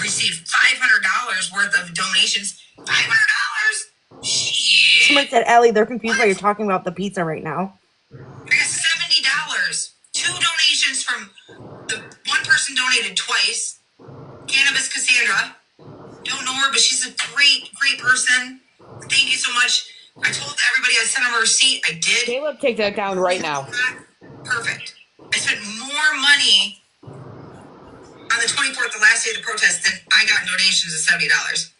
received $500 worth of donations. $500. Someone Shit. said, Allie, they're confused why you're talking about the pizza right now. I got $70. 2 donations from the one person donated twice. Cannabis Cassandra. Don't know her, but she's a great, great person. Thank you so much. I told everybody I sent her a receipt. I did. Caleb, take that down right now. Perfect. I spent more money on the 24th, the last day of the protest, than I got in donations of $70.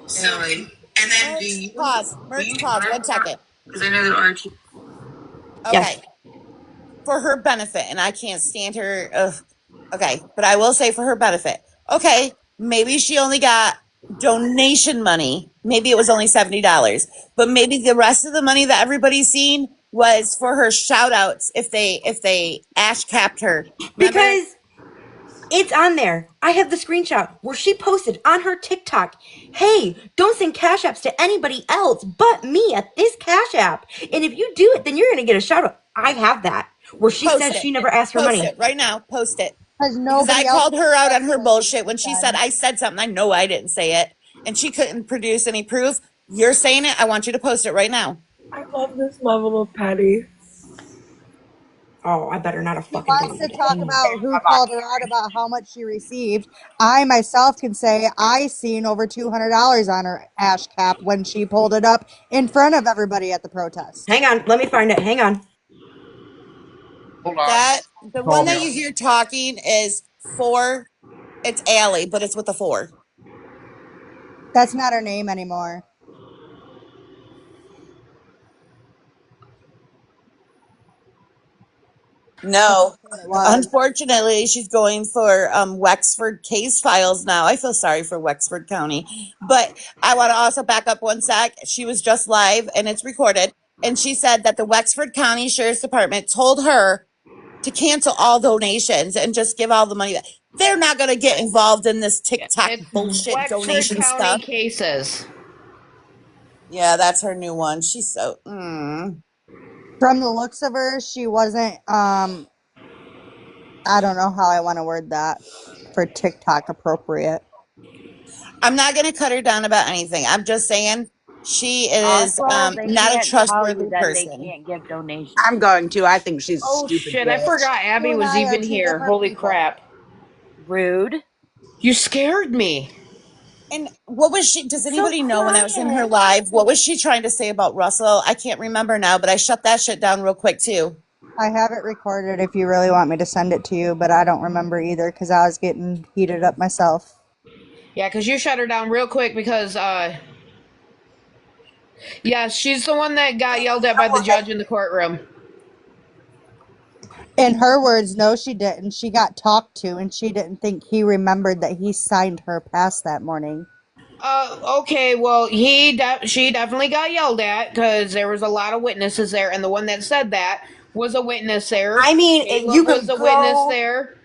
So, and then Merch pause 1 second. because I know that Archie. Okay. Yes. For her benefit, and I can't stand her. Okay, but I will say for her benefit. Okay, maybe she only got donation money. Maybe it was only $70, but maybe the rest of the money that everybody's seen was for her shout outs if they ash capped her. Remember? Because it's on there. I have the screenshot where she posted on her TikTok, hey, don't send cash apps to anybody else but me at this cash app. And if you do it, then you're going to get a shout out. I have that where she Post says it. she never asked for Post money. it right now. Post it. Because Because I nobody else called her out on her said bullshit when she that. said I said something. I know I didn't say it. And she couldn't produce any proof. You're saying it. I want you to post it right now. I love this level of petty. Oh, I better not have She fucking wants done to it. talk about who called her out about how much she received. I myself can say I seen over $200 on her ash cap when she pulled it up in front of everybody at the protest. Hang on. Let me find it. Hang on. Hold on. That the Call one me that you hear talking is 4. It's Allie, but it's with a 4. That's not her name anymore. No, It was. unfortunately, she's going for Wexford case files now. I feel sorry for Wexford County, but I want to also back up 1 sec. She was just live and it's recorded, and she said that the Wexford County Sheriff's Department told her to cancel all donations and just give all the money back. They're not going to get involved in this TikTok It's bullshit Wexford donation County stuff. cases. Yeah, that's her new one. She's so. From the looks of her, she wasn't, I don't know how I want to word that for TikTok appropriate. I'm not going to cut her down about anything. I'm just saying she is Also, they not a can't tell you trustworthy that they person. can't give donations. I'm going to. I think she's a Oh stupid shit, I bitch. forgot Abby You and was I are even two here. different Holy people. crap. Rude. You scared me. And what was she? Does So anybody know when I was in her quiet. live? What was she trying to say about Russell? I can't remember now, but I shut that shit down real quick too. I have it recorded if you really want me to send it to you, but I don't remember either because I was getting heated up myself. Yeah, because you shut her down real quick because, yeah, she's the one that got yelled at by the judge in the courtroom. In her words, no, she didn't. She got talked to, and she didn't think he remembered that he signed her pass that morning. Okay, well, she definitely got yelled at because there was a lot of witnesses there, and the one that said that was a witness there. I mean, you Caleb was can a witness go. there.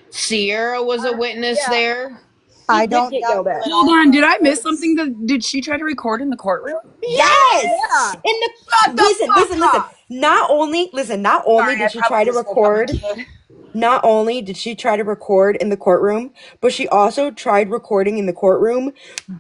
Sierra was a witness Yeah, there. he I did don't get doubt yelled you at. at Hold all, on, did I miss Crossroads. something? Did she try to record in the courtroom? Yes. Yeah. In the Shut the listen, fuck listen. up! Not only Sorry, I did she try probably to just woke up my record. kid. Not only did she try to record in the courtroom, but she also tried recording in the courtroom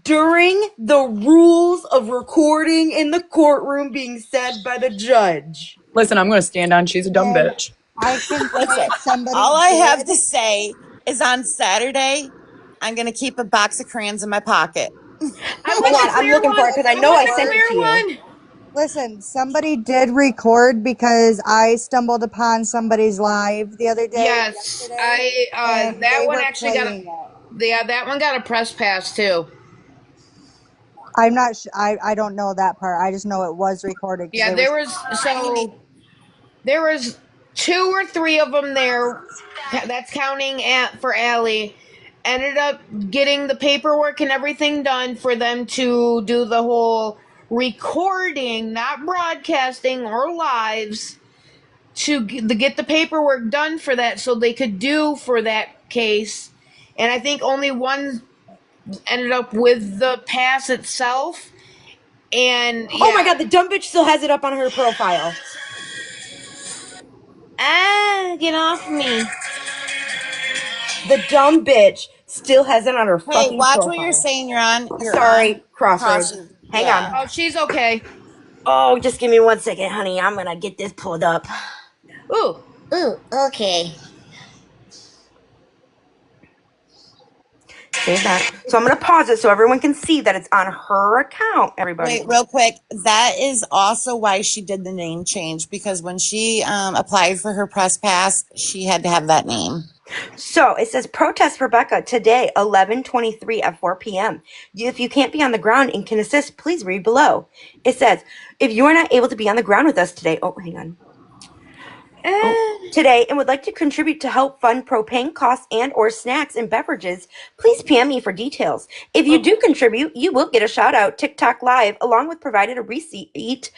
during the rules of recording in the courtroom being said by the judge. Listen, I'm gonna stand on. She's a dumb And bitch. I can say Listen, somebody all I have did. to say is on Saturday, I'm going to keep a box of crayons in my pocket. I Hold want the on, I'm clear looking for one. it because I I know want I the sent it clear to you. one. Listen, somebody did record because I stumbled upon somebody's live the other day, Yes, yesterday, and that they one were actually got a playing it. yeah, that one got a press pass too. I'm not. I don't know that part. I just know it was recorded because Yeah, they were. there was two or three of them there. That's counting at for Allie. Ended up getting the paperwork and everything done for them to do the whole recording, not broadcasting or lives, to get the paperwork done for that so they could do for that case. And I think only one ended up with the pass itself. And Oh my yeah, god, the dumb bitch still has it up on her profile. Get off me. The dumb bitch still has it on her Hey, fucking watch what you're profile. saying. You're on. Sorry, Crossroads. Crossroads. Hang Yeah. on. oh, she's okay. Oh, just give me 1 second, honey. I'm gonna get this pulled up. Ooh, Ooh, okay. Save that. So I'm gonna pause it so everyone can see that it's on her account, everybody. Wait, real quick. That is also why she did the name change because when she applied for her press pass, she had to have that name. So it says protest Rebecca today, 11:23 at 4 p.m. If you can't be on the ground and can assist, please read below. It says, if you are not able to be on the ground with us today, oh, hang on. Today and would like to contribute to help fund propane costs and or snacks and beverages, please PM me for details. If you do contribute, you will get a shout out TikTok live along with provided a receipt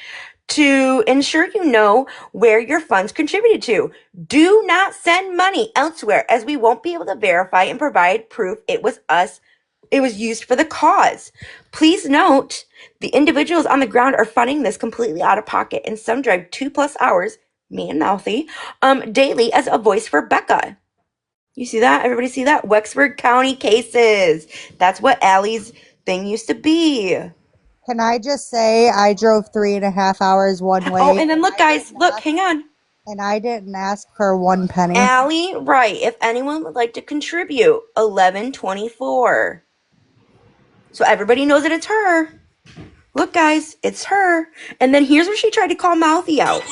to ensure you know where your funds contributed to. Do not send money elsewhere as we won't be able to verify and provide proof it was used for the cause. Please note, the individuals on the ground are funding this completely out of pocket, and some drive 2+ hours, me and Mouthy, daily as a voice for Becca. You see that? Everybody see that? Wexford County cases. That's what Allie's thing used to be. Can I just say I drove 3.5 hours one Oh, way, and then look, guys, look, hang on. and I didn't ask for one penny. Allie, right. If anyone would like to contribute, 1124. So everybody knows that it's her. Look, guys, it's her. And then here's where she tried to call Mouthy out.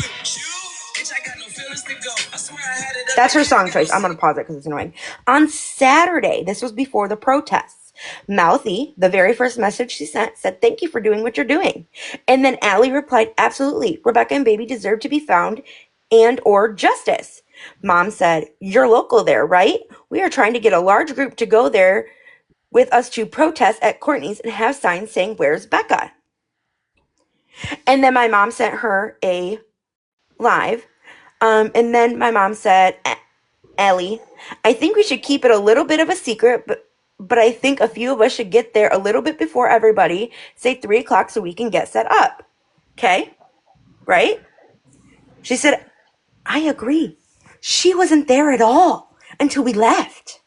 That's her song choice. I'm going to pause it because it's annoying. On Saturday, this was before the protests, Mouthy, the very first message she sent, said, thank you for doing what you're doing. And then Allie replied, absolutely. Rebecca and baby deserve to be found and or justice. Mom said, you're local there, right? We are trying to get a large group to go there with us to protest at Courtney's and have signs saying, where's Becca? And then my mom sent her a live. And then my mom said, Ellie, I think we should keep it a little bit of a secret, but I think a few of us should get there a little bit before everybody, say 3 o'clock so we can get set up. Okay? Right? She said, I agree. She wasn't there at all until we left.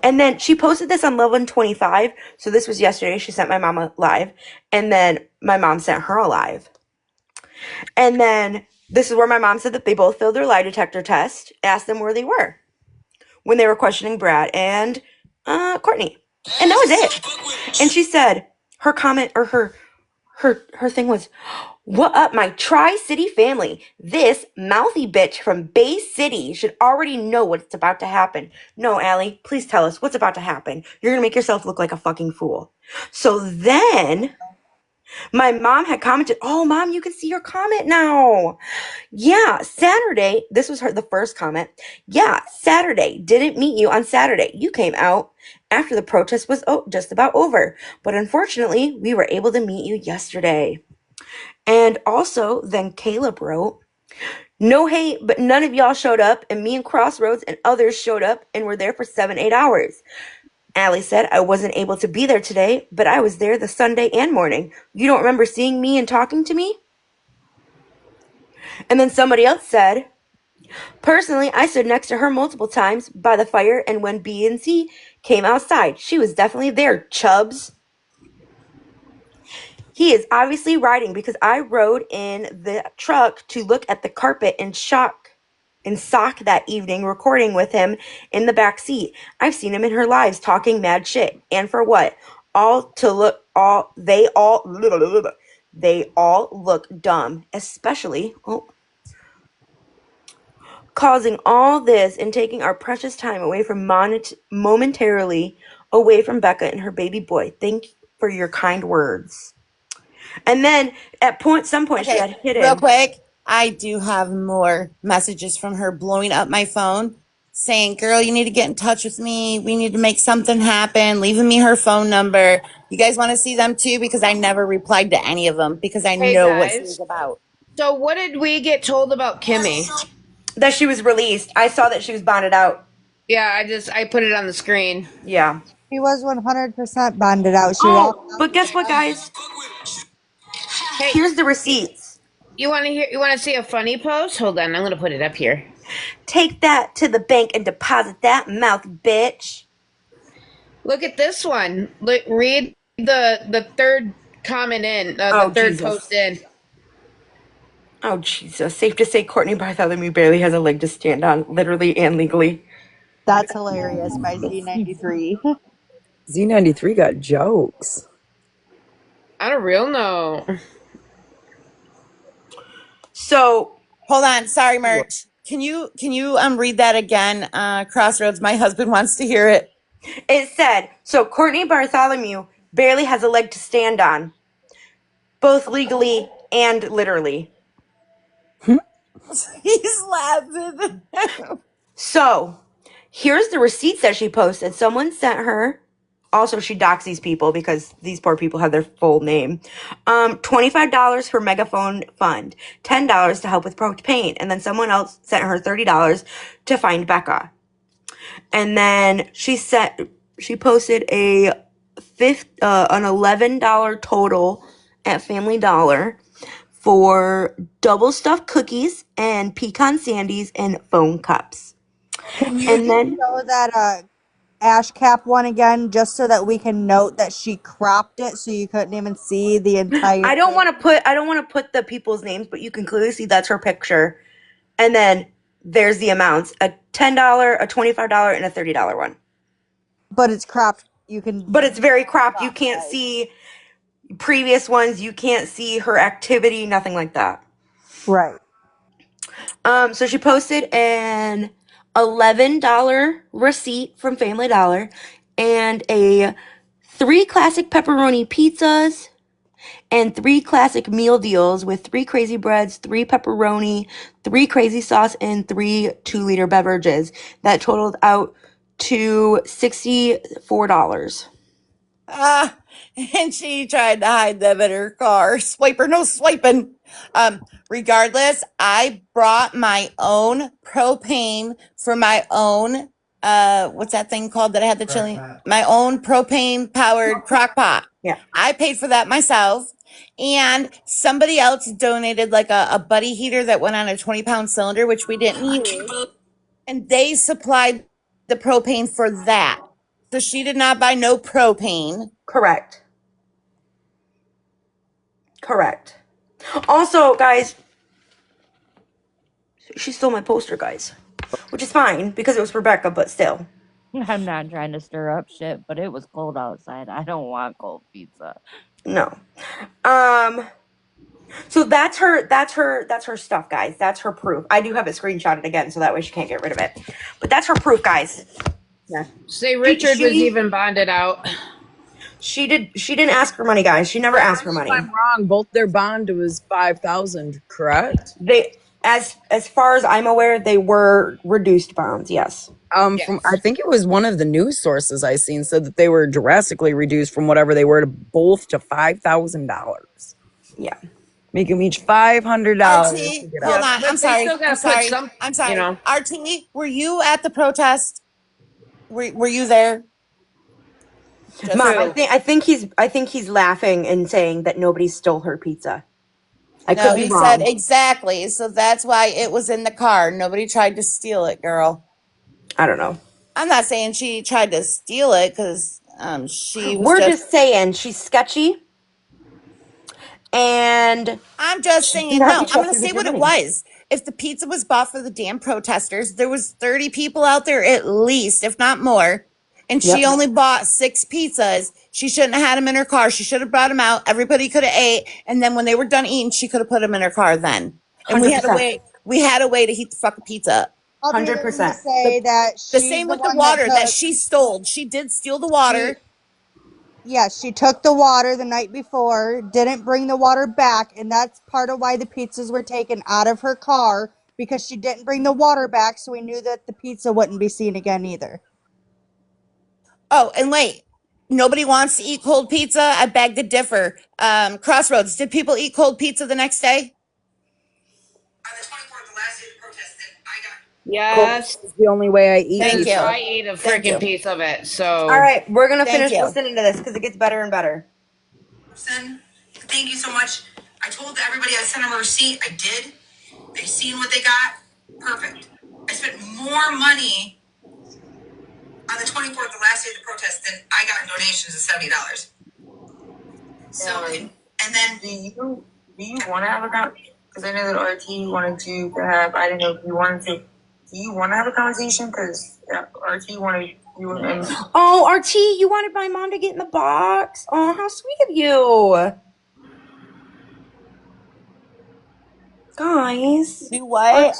And then she posted this on 11:25. So this was yesterday. She sent my mom a live. And then my mom sent her a live. And then this is where my mom said that they both failed their lie detector test, asked them where they were when they were questioning Brad and Courtney. And that was it. And she said her comment or her thing was, What up, my Tri-City family? This mouthy bitch from Bay City should already know what's about to happen. No, Allie, please tell us what's about to happen. You're gonna make yourself look like a fucking fool. So then, my mom had commented, oh, Mom, you can see your comment now. Yeah, Saturday, this was the first comment. Yeah, Saturday, didn't meet you on Saturday. You came out after the protest was just about over. But unfortunately, we were able to meet you yesterday. And also, then Caleb wrote, no hate, but none of y'all showed up, and me and Crossroads and others showed up and were there for 7-8 hours. Allie said, I wasn't able to be there today, but I was there the Sunday and morning. You don't remember seeing me and talking to me? And then somebody else said, personally, I stood next to her multiple times by the fire, and when B and C came outside, she was definitely there, Chubbs. He is obviously riding because I rode in the truck to look at the carpet in sock that evening, recording with him in the back seat. I've seen him in her lives talking mad shit. And for what? They all look dumb, especially causing all this and taking our precious time away from momentarily away from Becca and her baby boy. Thank you for your kind words. And then at some point she had hit him. Real quick, I do have more messages from her blowing up my phone saying, girl, you need to get in touch with me. We need to make something happen, leaving me her phone number. You guys want to see them too? Because I never replied to any of them because I Hey know what she guys. was about. So what did we get told about Kimmy? That she was released. I saw that she was bonded out. Yeah, I put it on the screen. Yeah. She was 100% bonded out. She walked Oh, out but the guess what, front. guys? Hey, Here's the receipts. you want to see a funny post? Hold on, I'm going to put it up here. Take that to the bank and deposit that mouth, bitch. Look at this one. Read the third comment in, the third Jesus. post in. Oh, Jesus. Safe to say Courtney Bartholomew barely has a leg to stand on, literally and legally. That's hilarious by Z93. Z93 got jokes. On a real note. So, Hold on. Sorry, Merch. Can you read that again? Crossroads, my husband wants to hear it. it said, so Courtney Bartholomew barely has a leg to stand on, both legally and literally. He's laughing. So, here's the receipts that she posted. Someone sent her. Also, she doxed these people because these poor people have their full name. $25 for Megaphone Fund, $10 to help with propane, and then someone else sent her $30 to find Becca. And then she posted an $11 total at Family Dollar for double stuffed cookies and pecan sandies and phone cups. Can you And then show that ash cap one again, just so that we can note that she cropped it so you couldn't even see the entire I don't thing? want to put the people's names, but you can clearly see that's her picture. And then there's the amounts: a $10, a $25, and a $30 one. But it's cropped. You can. But it's very cropped. You can't see previous ones. You can't see her activity. Nothing like that. Right. So she posted an $11 receipt from Family Dollar and a 3 classic pepperoni pizzas and 3 classic meal deals with 3 crazy breads, 3 pepperoni, 3 crazy sauce, and 3 2-liter beverages. That totaled out to $64. And she tried to hide them in her car. Swiper, no swiping. Regardless, I brought my own propane for my own, what's that thing called that I had the chili? My own propane powered crock pot. Yeah. I paid for that myself. And somebody else donated like a buddy heater that went on a 20-pound cylinder, which we didn't use. And they supplied the propane for that. So she did not buy no propane. Correct. Also, guys, she stole my poster, guys. Which is fine, because it was Rebecca, but still. I'm not trying to stir up shit, but it was cold outside. I don't want cold pizza. No. So that's her stuff, guys. That's her proof. I do have it screenshotted again, so that way she can't get rid of it. But that's her proof, guys. Yeah. Say Richard was even bonded out. She didn't ask for money, guys. She never asked for If money. I'm wrong, both their bond was 5,000, correct? They, as far as I'm aware, they were reduced bonds. Yes. From I think it was one of the news sources I seen said that they were drastically reduced from whatever they were to both to $5,000. Yeah. Make them each $500 RT, to get hold out. on. But I'm they sorry. still gotta I'm put sorry. some, I'm sorry. you know. RT, were you at the protest? Were you there? Just Mom, Who? I think he's laughing and saying that nobody stole her pizza. I no, could be he said wrong. exactly. So that's why it was in the car. Nobody tried to steal it, girl. I don't know. I'm not saying she tried to steal it because she was We're just saying she's sketchy, and I'm just she saying, cannot be no, I'm going to trusted say with your what it money. was. If the pizza was bought for the damn protesters, there was 30 people out there at least, if not more. And she Yep. only bought 6 pizzas. She shouldn't have had them in her car. She should have brought them out. Everybody could have ate. And then when they were done eating, she could have put them in her car then. And we had a 100%. way, we had a way to heat the fucking pizza up. I'll be the one to 100%. say that The she's same the with the one that water that took. she stole. She did steal the She water. Yes, she took the water the night before, didn't bring the water back, and that's part of why the pizzas were taken out of her car because she didn't bring the water back, so we knew that the pizza wouldn't be seen again either. Oh, and wait. Nobody wants to eat cold pizza. I beg to differ. Crossroads, did people eat cold pizza the next day? On the 24th, the last day of the protest, then I got. Yes, It's the only way I eat Thank because you. pizza. I ate a Thank freaking you. piece of it. All So right, we're gonna Thank finish you. listening to this because it gets better and better. Thank you so much. I told everybody I sent them a receipt. I did. They seen what they got. Perfect. I spent more money on the 24th, the last day of the protest, than I got in donations of $70. So, and then do you want to have a conversation? Because I know that RT wanted to have. I didn't know if you wanted to. Do you want to have a conversation? Because RT wanted you and. Oh, RT, you wanted my mom to get in the box. Oh, how sweet of you. Guys, Do what?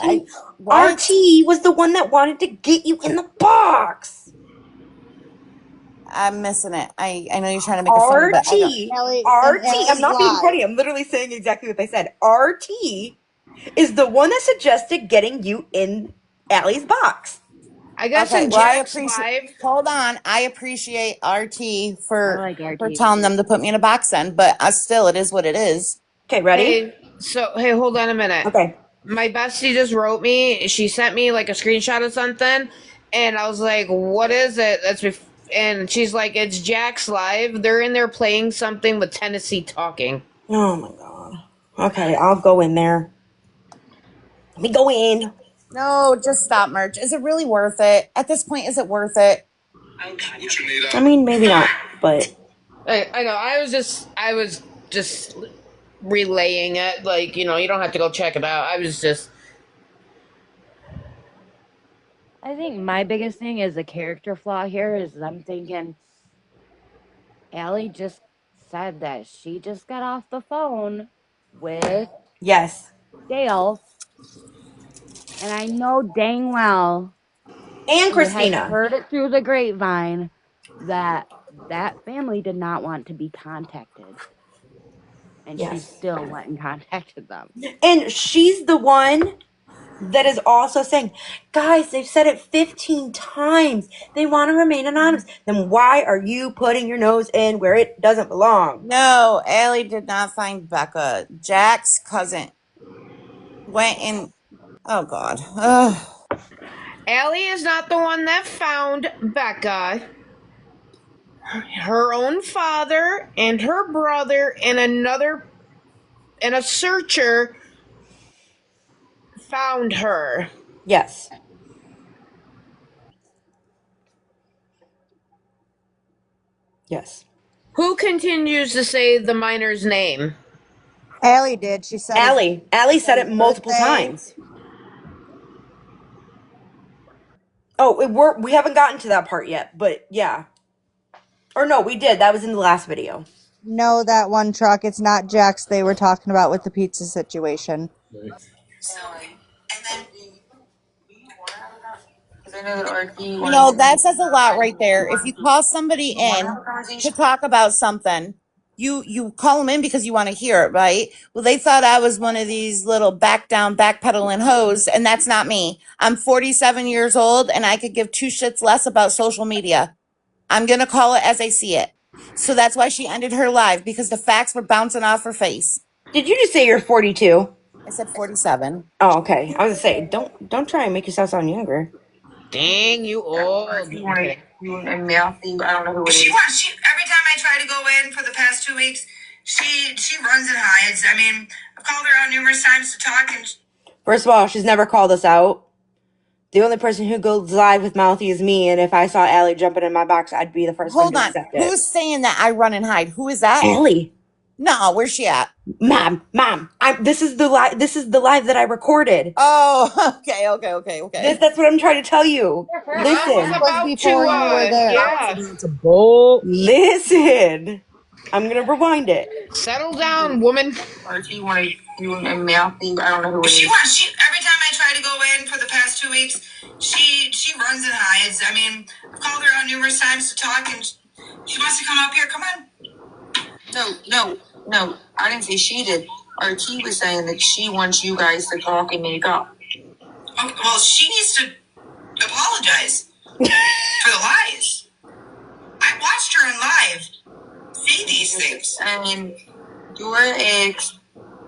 What? RT was the one that wanted to get you in the box. I'm missing it. I know you're trying to make it funny, but I don't. Ellie and RT, I'm Ellie's not being live. funny. I'm literally saying exactly what they said. RT is the one that suggested getting you in Allie's box. I guess Okay, in well, I Jack's appreciate. live. Hold on, I appreciate RT I for like for RT telling too. them to put me in a box then, but still, it is what it is. Okay, ready? Hey, hold on a minute. Okay. My bestie just wrote me. She sent me like a screenshot of something, and I was like, "What is it?" And she's like, "It's Jack's live. They're in there playing something with Tennessee talking." Oh my god. Okay, I'll go in there. Let me go in. No, just stop, merch. Is it really worth it? At this point, is it worth it? I mean, maybe not, but I know. I was just relaying it. Like, you don't have to go check it out. I was just. I think my biggest thing is a character flaw here is I'm thinking Allie just said that she just got off the phone with yes. Dale, and I know dang well And she has Christina. heard it through the grapevine that that family did not want to be contacted, and she Yes. still went and contacted them. And she's the one that is also saying, guys, they've said it 15 times. They want to remain anonymous. Then why are you putting your nose in where it doesn't belong? No, Allie did not find Becca. Jack's cousin went in. Oh God. Ugh. Allie is not the one that found Becca. Her own father and her brother and a searcher found her. Yes. Yes. Who continues to say the miner's name? Allie did. She said his Allie said it multiple birthday. times. Oh, we haven't gotten to that part yet, but yeah. Or no, we did. That was in the last video. No, that one truck. It's not Jack's they were talking about with the pizza situation. So, and then because I know that RT You wanted know, to that meet says a lot and right there. he If you wanted call somebody to have in a to conversation. talk about something, you call them in because you want to hear it, right? Well, they thought I was one of these little back down, backpedaling hoes, and that's not me. I'm 47 years old, and I could give two shits less about social media. I'm gonna call it as I see it. So that's why she ended her live, because the facts were bouncing off her face. Did you just say you're 42? I said 47. Oh, okay. I was gonna say, don't try and make yourself sound younger. Dang, you old. RT I'm wanted kidding. you and Matthew. I don't know who it is. She every time I try to go in for the past 2 weeks, she runs and hides. I mean, I've called her out numerous times to talk, and First of all, she's never called us out. The only person who goes live with Mouthy is me, and if I saw Allie jumping in my box, I'd be the first one Hold to on. accept it. Who's saying that I run and hide? Who is that? Allie? No, where's she at? Mom, this is the live. This is the live that I recorded. Oh, okay. That's what I'm trying to tell you. Listen, That was before you were there. Yeah. It's a bull. listen. I'm gonna rewind it. Settle down, woman. RT wanted you and Matthew. I don't know who it is. She every time I try to go in for the past 2 weeks, she runs and hides. I mean, I've called her out numerous times to talk, and she wants to come up here. Come on. No. I didn't say she did. RT was saying that she wants you guys to talk and make up. Okay, well, she needs to apologize for the lies. I watched her in live say these things. I mean, your ex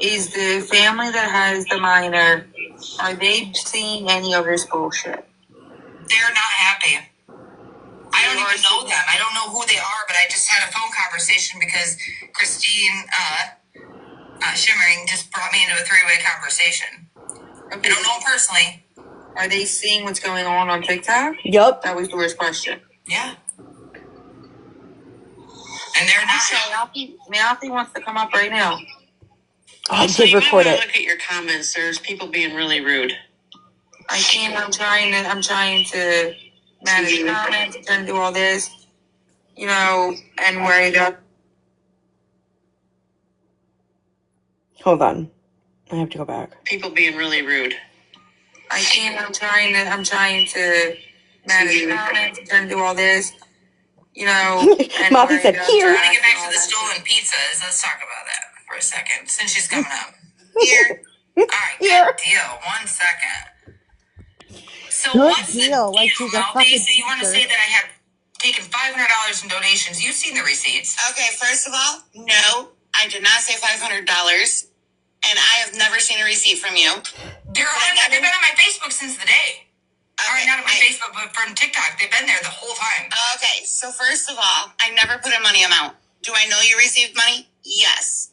is the family that has the minor. Are they seeing any of this bullshit? They're not happy. I don't even know them. I don't know who they are, but I just had a phone conversation because Christine Shimmering just brought me into a three-way conversation. Okay. I don't know them personally. Are they seeing what's going on TikTok? Yup. That was Dora's question. Yeah. And they're not. Malfi wants to come up right now. I did record it. Look at your comments. There's people being really rude. I can't. I'm trying to manage comments. I'm trying to do all this. You know, and worry about. Hold on. I have to go back. People being really rude. I can't. I'm trying to manage comments. I'm trying to do all this. You know, and Mouthy said, "Here." Trying to get back to the stolen pizzas. Let's talk about that for a second, since she's coming up. Here. All right, good deal. 1 second. So Good what's deal. the Like deal, she's a Malfi? fucking So you want to teacher. say that I have taken $500 in donations? You've seen the receipts. Okay, first of all, no, I did not say $500, and I have never seen a receipt from you. They've been on my Facebook since the day. Okay, all right, not on my Facebook, but from TikTok. They've been there the whole time. Okay, so first of all, I never put a money amount. Do I know you received money? Yes.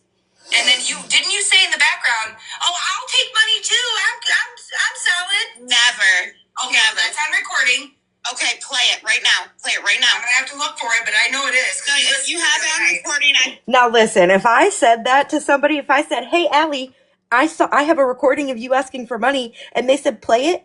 And then didn't you say in the background, "Oh, I'll take money too. I'm solid." Never. Okay, never. That's on recording. Okay, play it right now. I'm gonna have to look for it, but I know it is. No, if you have it on recording, Now listen, if I said that to somebody, if I said, "Hey, Allie, I have a recording of you asking for money," and they said, "Play it."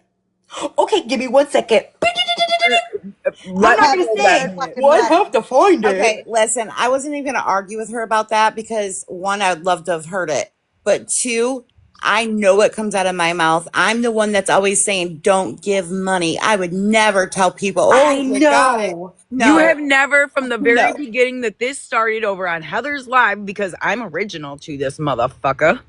Okay, give me 1 second. I'm not Have gonna it say. there fucking Well, I ready. have to find it. Okay, listen, I wasn't even going to argue with her about that because one, I'd love to have heard it. But two, I know what comes out of my mouth. I'm the one that's always saying, don't give money. I would never tell people, oh, I you got it. know. No. You have never, from the very No. beginning that this started over on Heather's Live, because I'm original to this motherfucker,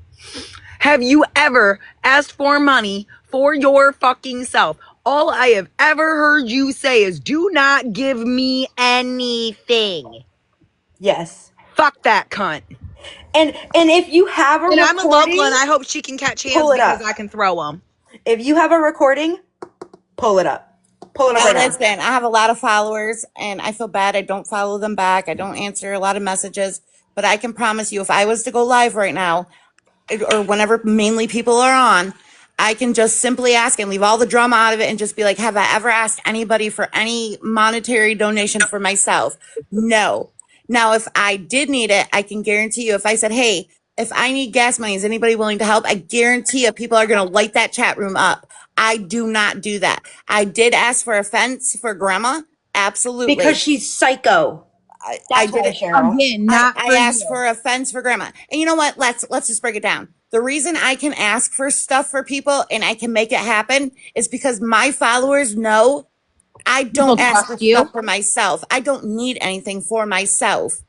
have you ever asked for money for your fucking self? All I have ever heard you say is, do not give me anything. Yes. Fuck that cunt. And if you have a And I'm recording, a local, and I hope she can catch hands pull it because up. I can throw them. If you have a recording, pull it up. Pull it up Now, right now. listen, I have a lot of followers and I feel bad. I don't follow them back. I don't answer a lot of messages, but I can promise you, if I was to go live right now, or whenever mainly people are on, I can just simply ask and leave all the drama out of it and just be like, have I ever asked anybody for any monetary donation for myself? No. Now, if I did need it, I can guarantee you, if I said, hey, if I need gas money, is anybody willing to help? I guarantee you people are going to light that chat room up. I do not do that. I did ask for a fence for grandma. Absolutely. Because she's psycho. That's did why, it Cheryl. Again, not I for asked you. for a fence for grandma. And you know what? Let's just break it down. The reason I can ask for stuff for people and I can make it happen is because my followers know I People don't ask for trust you. stuff for myself. I don't need anything for myself.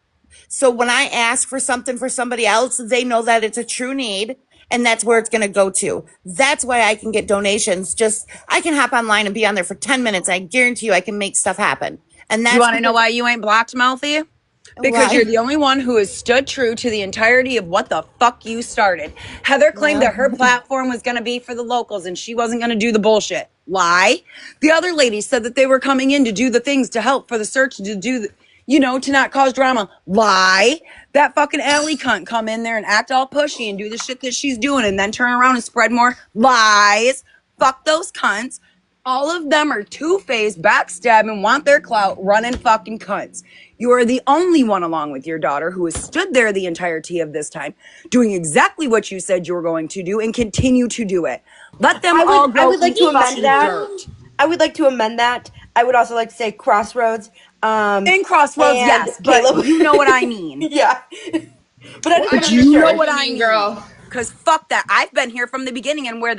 So when I ask for something for somebody else, they know that it's a true need and that's where it's going to go to. That's why I can get donations. Just I can hop online and be on there for 10 minutes. I guarantee you I can make stuff happen. And You that's want to know because why you ain't blocked, Mouthy? Because you're why the only one who has stood true to the entirety of what the fuck you started. Heather claimed well, that her platform was going to be for the locals and she wasn't going to do the bullshit. Lie. The other ladies said that they were coming in to do the things to help for the search, to do the, to not cause drama. Lie. That fucking alley cunt come in there and act all pushy and do the shit that she's doing and then turn around and spread more lies. Fuck those cunts. All of them are two-faced, backstabbing, want their clout, running fucking cunts. You are the only one, along with your daughter, who has stood there the entirety of this time, doing exactly what you said you were going to do and continue to do it. Let them all I go would like eat to amend fucking that. dirt. I would like to amend that. I would also like to say Crossroads. In Crossroads, And yes, but Caleb. you know what I mean. Yeah. But I just I want But to make you know understand what sure. what you I mean, mean. girl. Because fuck that. I've been here from the beginning and where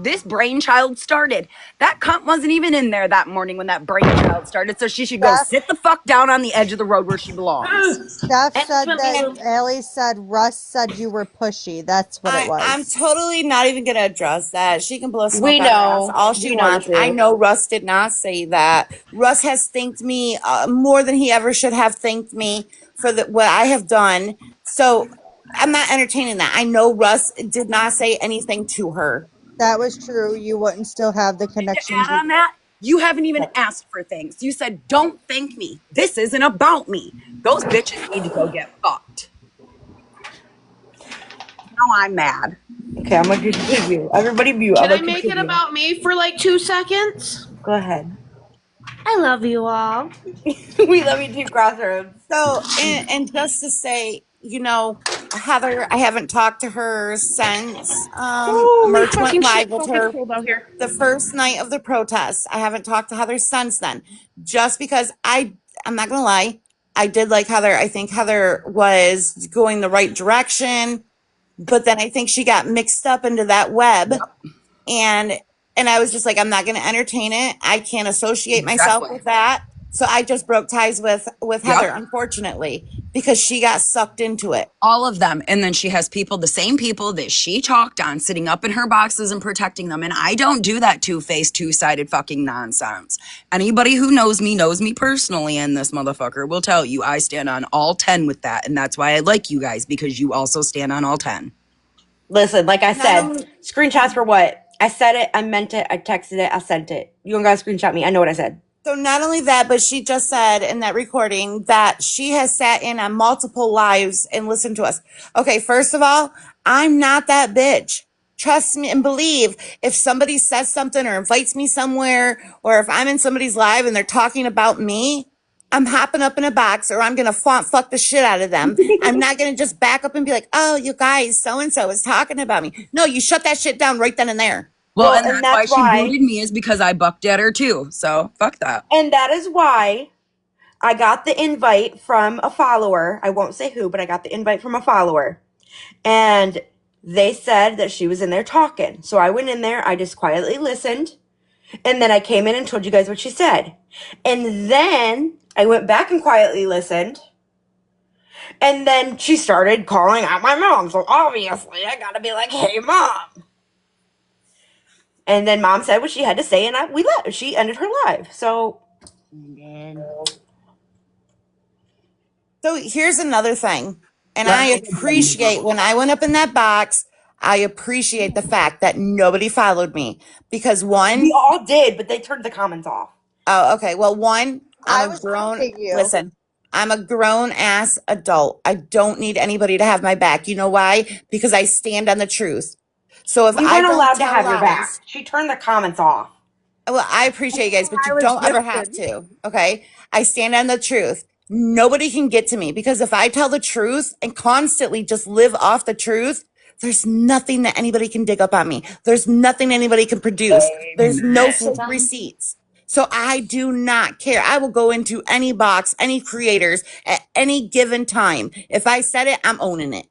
this brainchild started. That cunt wasn't even in there that morning when that brainchild started, so she should go Steph, sit the fuck down on the edge of the road where she belongs. Steph And said that and Allie said Russ said you were pushy. That's what it I'm was. totally not even going to address that. She can blow smoke we out her ass know. all she We know the wants. I truth. know Russ did not say that. Russ has thanked me more than he ever should have thanked me for what I have done. So I'm not entertaining that. I know Russ did not say anything to her. That was true. You wouldn't still have the And to connections add you on that, you haven't even asked for things. You said, don't thank me. This isn't about me. Those bitches need to go get fucked. Now I'm mad. Okay, I'm going to continue. Everybody mute. I'm Can I going to make it continue. about me for like 2 seconds? Go ahead. I love you all. We love you too, Crossroads. So, and just to say, Heather, I haven't talked to her since Holy Merch went fucking shit, live with fucking her cold out here. the first night of the protest. I haven't talked to Heather since then, just because I'm not gonna lie, I did like Heather. I think Heather was going the right direction, but then I think she got mixed up into that web, and I was just like, I'm not gonna entertain it. I can't associate myself Exactly. with that. So I just broke ties with Heather, Yep. unfortunately, because she got sucked into it. All of them. And then she has people, the same people that she talked on, sitting up in her boxes and protecting them. And I don't do that two-faced, two-sided fucking nonsense. Anybody who knows me personally, and this motherfucker will tell you I stand on all 10 with that. And that's why I like you guys, because you also stand on all 10. Listen, like I Not said, only screenshots for what? I said it, I meant it, I texted it, I sent it. You don't gotta screenshot me. I know what I said. So not only that, but she just said in that recording that she has sat in on multiple lives and listened to us. Okay, first of all, I'm not that bitch. Trust me and believe if somebody says something or invites me somewhere, or if I'm in somebody's live and they're talking about me, I'm hopping up in a box or I'm going to fuck the shit out of them. I'm not going to just back up and be like, oh, you guys, so-and-so is talking about me. No, you shut that shit down right then and there. Well, Well, and and that's why that's she why, booted me, is because I bucked at her too. So fuck that. and that is why I got the invite from a follower. I won't say who, but I got the invite from a follower. And they said that she was in there talking. So I went in there, I just quietly listened. And then I came in and told you guys what she said. And then I went back and quietly listened. And then she started calling out my mom. So obviously I gotta be like, hey, mom. And then mom said what she had to say, and she ended her live. So So here's another thing. And I appreciate when I went up in that box, I appreciate the fact that nobody followed me because we one, all did, but they turned the comments off. oh, okay. Well, one, I I'm a was grown, texting you. listen, I'm a grown ass adult. I don't need anybody to have my back. You know why? Because I stand on the truth. So if We I weren't don't allowed to tell have your back. lies, She turned the comments off. well, I appreciate you guys, but I you was don't ever have gifted. to. Okay. I stand on the truth. Nobody can get to me because if I tell the truth and constantly just live off the truth, there's nothing that anybody can dig up on me. There's nothing anybody can produce. There's no fake receipts. So I do not care. I will go into any box, any creators at any given time. If I said it, I'm owning it.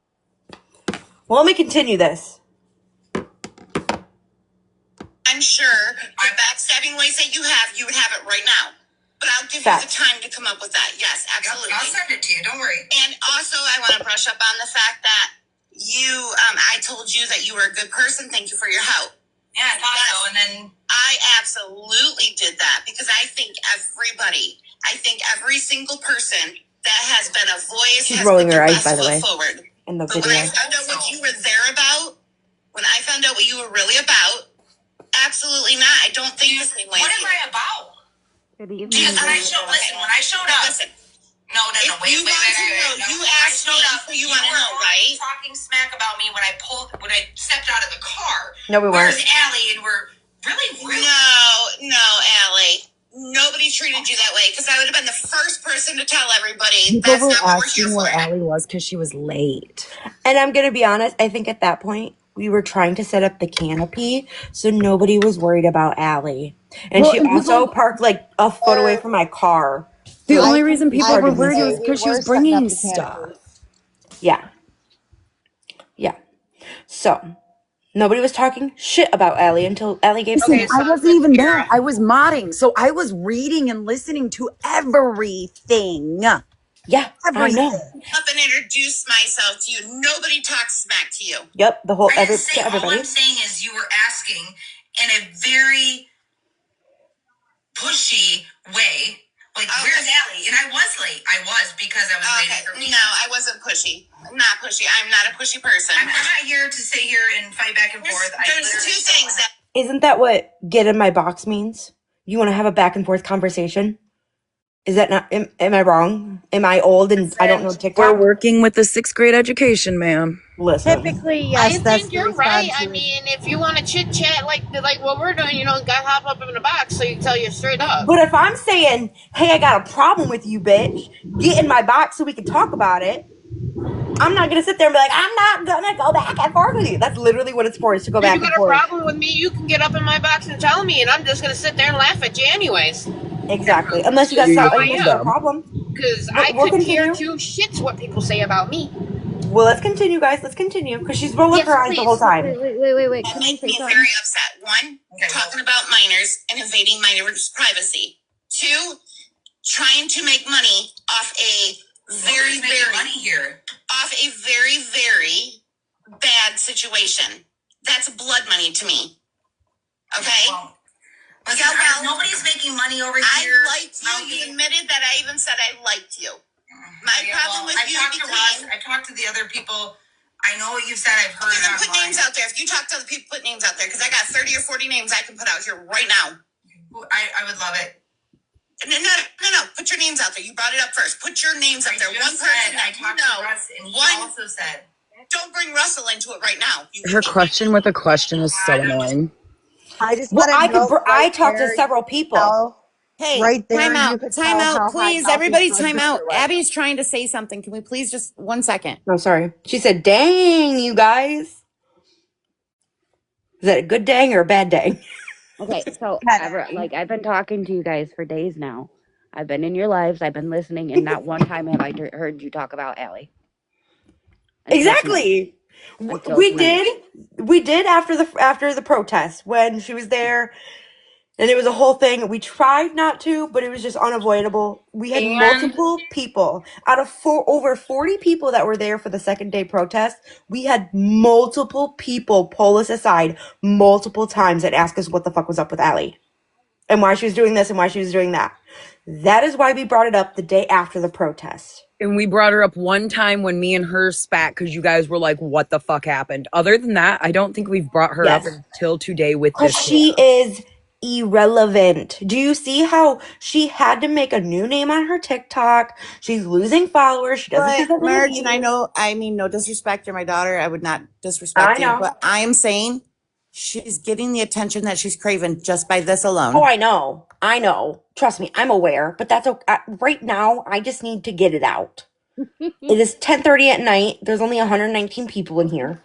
Well, let me continue this. I'm sure the backstabbing ways that you would have it right now. But I'll give you the time to come up with that. Yes, absolutely. Yep, I'll send it to you. Don't worry. And also, I want to brush up on the fact that I told you that you were a good person. Thank you for your help. Yeah, I thought so. And then I absolutely did that because I think every single person that has been a voice She's has rolling put her their eyes, best by the foot way, forward. in the But video. when I found out what you were there about, when I found out what you were really about, absolutely not. I don't think the same way. What am I about? Good evening. Listen, when I showed up. Listen. No, wait. You asked me, so you want to know, right? Talking smack about me when I stepped out of the car. No, we weren't. Where's Allie? And we're really. No, Allie. Nobody treated you that way because I would have been the first person to tell everybody People that's were not what we're here asking for. where Allie was because she was late. And I'm going to be honest, I think at that point, we were trying to set up the canopy, so nobody was worried about Allie. And she also parked like a foot away from my car. The only reason people were can worried say was we because she were was setting up bringing the stuff. canopy. Yeah. Yeah. So, nobody was talking shit about Allie until Allie gave Listen, some. I wasn't even there. I was modding, so I was reading and listening to everything. Yeah, I know. Up and introduce myself to you. Nobody talks smack to you. Yep, the whole To everybody. All everybody. I'm saying is you were asking in a very pushy way. Like, where's Allie? And I was late. I was because I was late. Okay. No, I wasn't pushy. I'm not pushy. I'm not a pushy person. I'm not here to sit here and fight back and forth. There's two things that. Isn't that what get in my box means? You want to have a back and forth conversation? Is that not, am I wrong? Am I old and I don't know TikTok? We're working with the 6th grade education, ma'am. Listen. Typically, yes, I that's think the you're right. response. I mean, if you want to chit chat like what we're doing, got hop up in the box so you can tell you straight up. But if I'm saying, hey, I got a problem with you, bitch, get in my box so we can talk about it, I'm not going to sit there and be like, I'm not going to go back and forth with you. That's literally what it's for, is to go back and If you got a forth. problem with me, you can get up in my box and tell me, and I'm just going to sit there and laugh at you anyways. Exactly. Unless you got a problem. Because I could care two shits what people say about me. Well, let's continue, guys. Let's continue. Because she's rolling her eyes the whole time. Wait. That makes me very upset. One, talking about minors and invading minors' privacy. Two, trying to make money off a very bad situation. That's blood money to me. Okay? Nobody's making money over here. I liked you. You admitted that. I even said I liked you. My problem with you became... I talked to the other people. I know what you said. I've heard it online. Put names out there. If you talk to other people, put names out there. Because I got 30 or 40 names I can put out here right now. I would love it. No. Put your names out there. You brought it up first. Put your names out there. One person that you know. Russ, and he also said, don't bring Russell into it right now. Her question with a question is so annoying. I just want to know. I talked to several people. Hey, right there, time out. Time out, please. Everybody, time out. Abby's trying to say something. Can we please just 1 second? Oh, sorry. She said, dang, you guys. Is that a good dang or a bad dang? Okay, so I've been talking to you guys for days now. I've been in your lives. I've been listening, and not one time have I heard you talk about Allie. Exactly. We did after the protest when she was there, and it was a whole thing. We tried not to, but it was just unavoidable. We had multiple people out of over 40 people that were there for the second day protest. We had multiple people pull us aside multiple times and ask us what the fuck was up with Allie and why she was doing this and why she was doing that. That is why we brought it up the day after the protest. And we brought her up one time when me and her spat because you guys were like, what the fuck happened? Other than that, I don't think we've brought her up until today with this. She is irrelevant. Do you see how she had to make a new name on her TikTok? She's losing followers. She doesn't have Merge, and I mean, no disrespect. You're my daughter. I would not disrespect you. But I am saying she's getting the attention that she's craving just by this alone. Oh, I know. Trust me, I'm aware. But that's okay. Right now, I just need to get it out. It is 10:30 at night. There's only 119 people in here.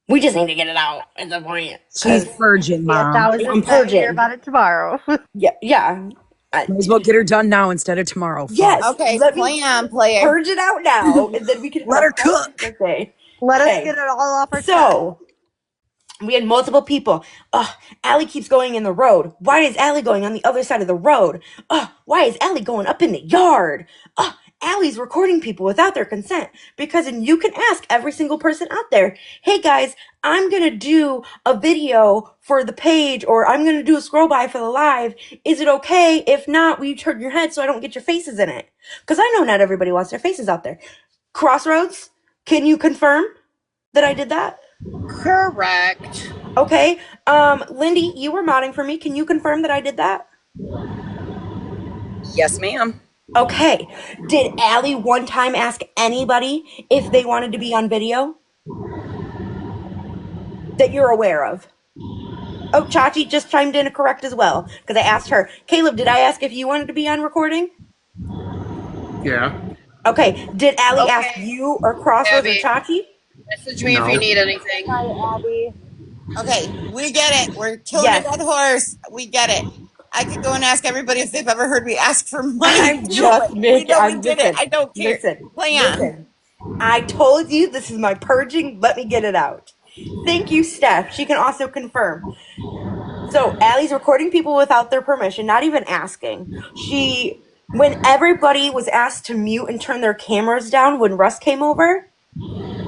We just need to get it out at the point. She's 'Cause purging, Be Mom. 1,000 I'm to hear purging. about it tomorrow. Yeah, yeah. Might as well get her done now instead of tomorrow. Fuck. Yes, Okay, let me play on, player. purge it out now, and then we can Let have her a full cook. birthday. Let us Okay, get it all off our chest. so we had multiple people. Allie keeps going in the road. Why is Allie going on the other side of the road? Why is Allie going up in the yard? Allie's recording people without their consent. Because, and you can ask every single person out there, hey guys, I'm gonna do a video for the page, or I'm gonna do a scroll by for the live. Is it okay? If not, will you turn your head so I don't get your faces in it? Because I know not everybody wants their faces out there. Crossroads, can you confirm that I did that? Correct. Okay. Lindy, you were modding for me. Can you confirm that I did that? Yes, ma'am. Okay. Did Allie one time ask anybody if they wanted to be on video? That you're aware of? Oh, Chachi just chimed in correct as well. Because I asked her, Caleb, did I ask if you wanted to be on recording? Yeah. Okay. Did Allie ask Okay, you or Crossroads or Abby. Chachi? Message me if you No. need anything. Hi, Abby. Okay, we get it. We're killing a Yes. dead horse. We get it. I could go and ask everybody if they've ever heard me ask for money I'm too, just but we making, know we I'm, did it. listen, I don't care. listen, Play on. listen. I told you this is my purging. Let me get it out. Thank you, Steph. She can also confirm. So Allie's recording people without their permission, not even asking. When everybody was asked to mute and turn their cameras down when Russ came over,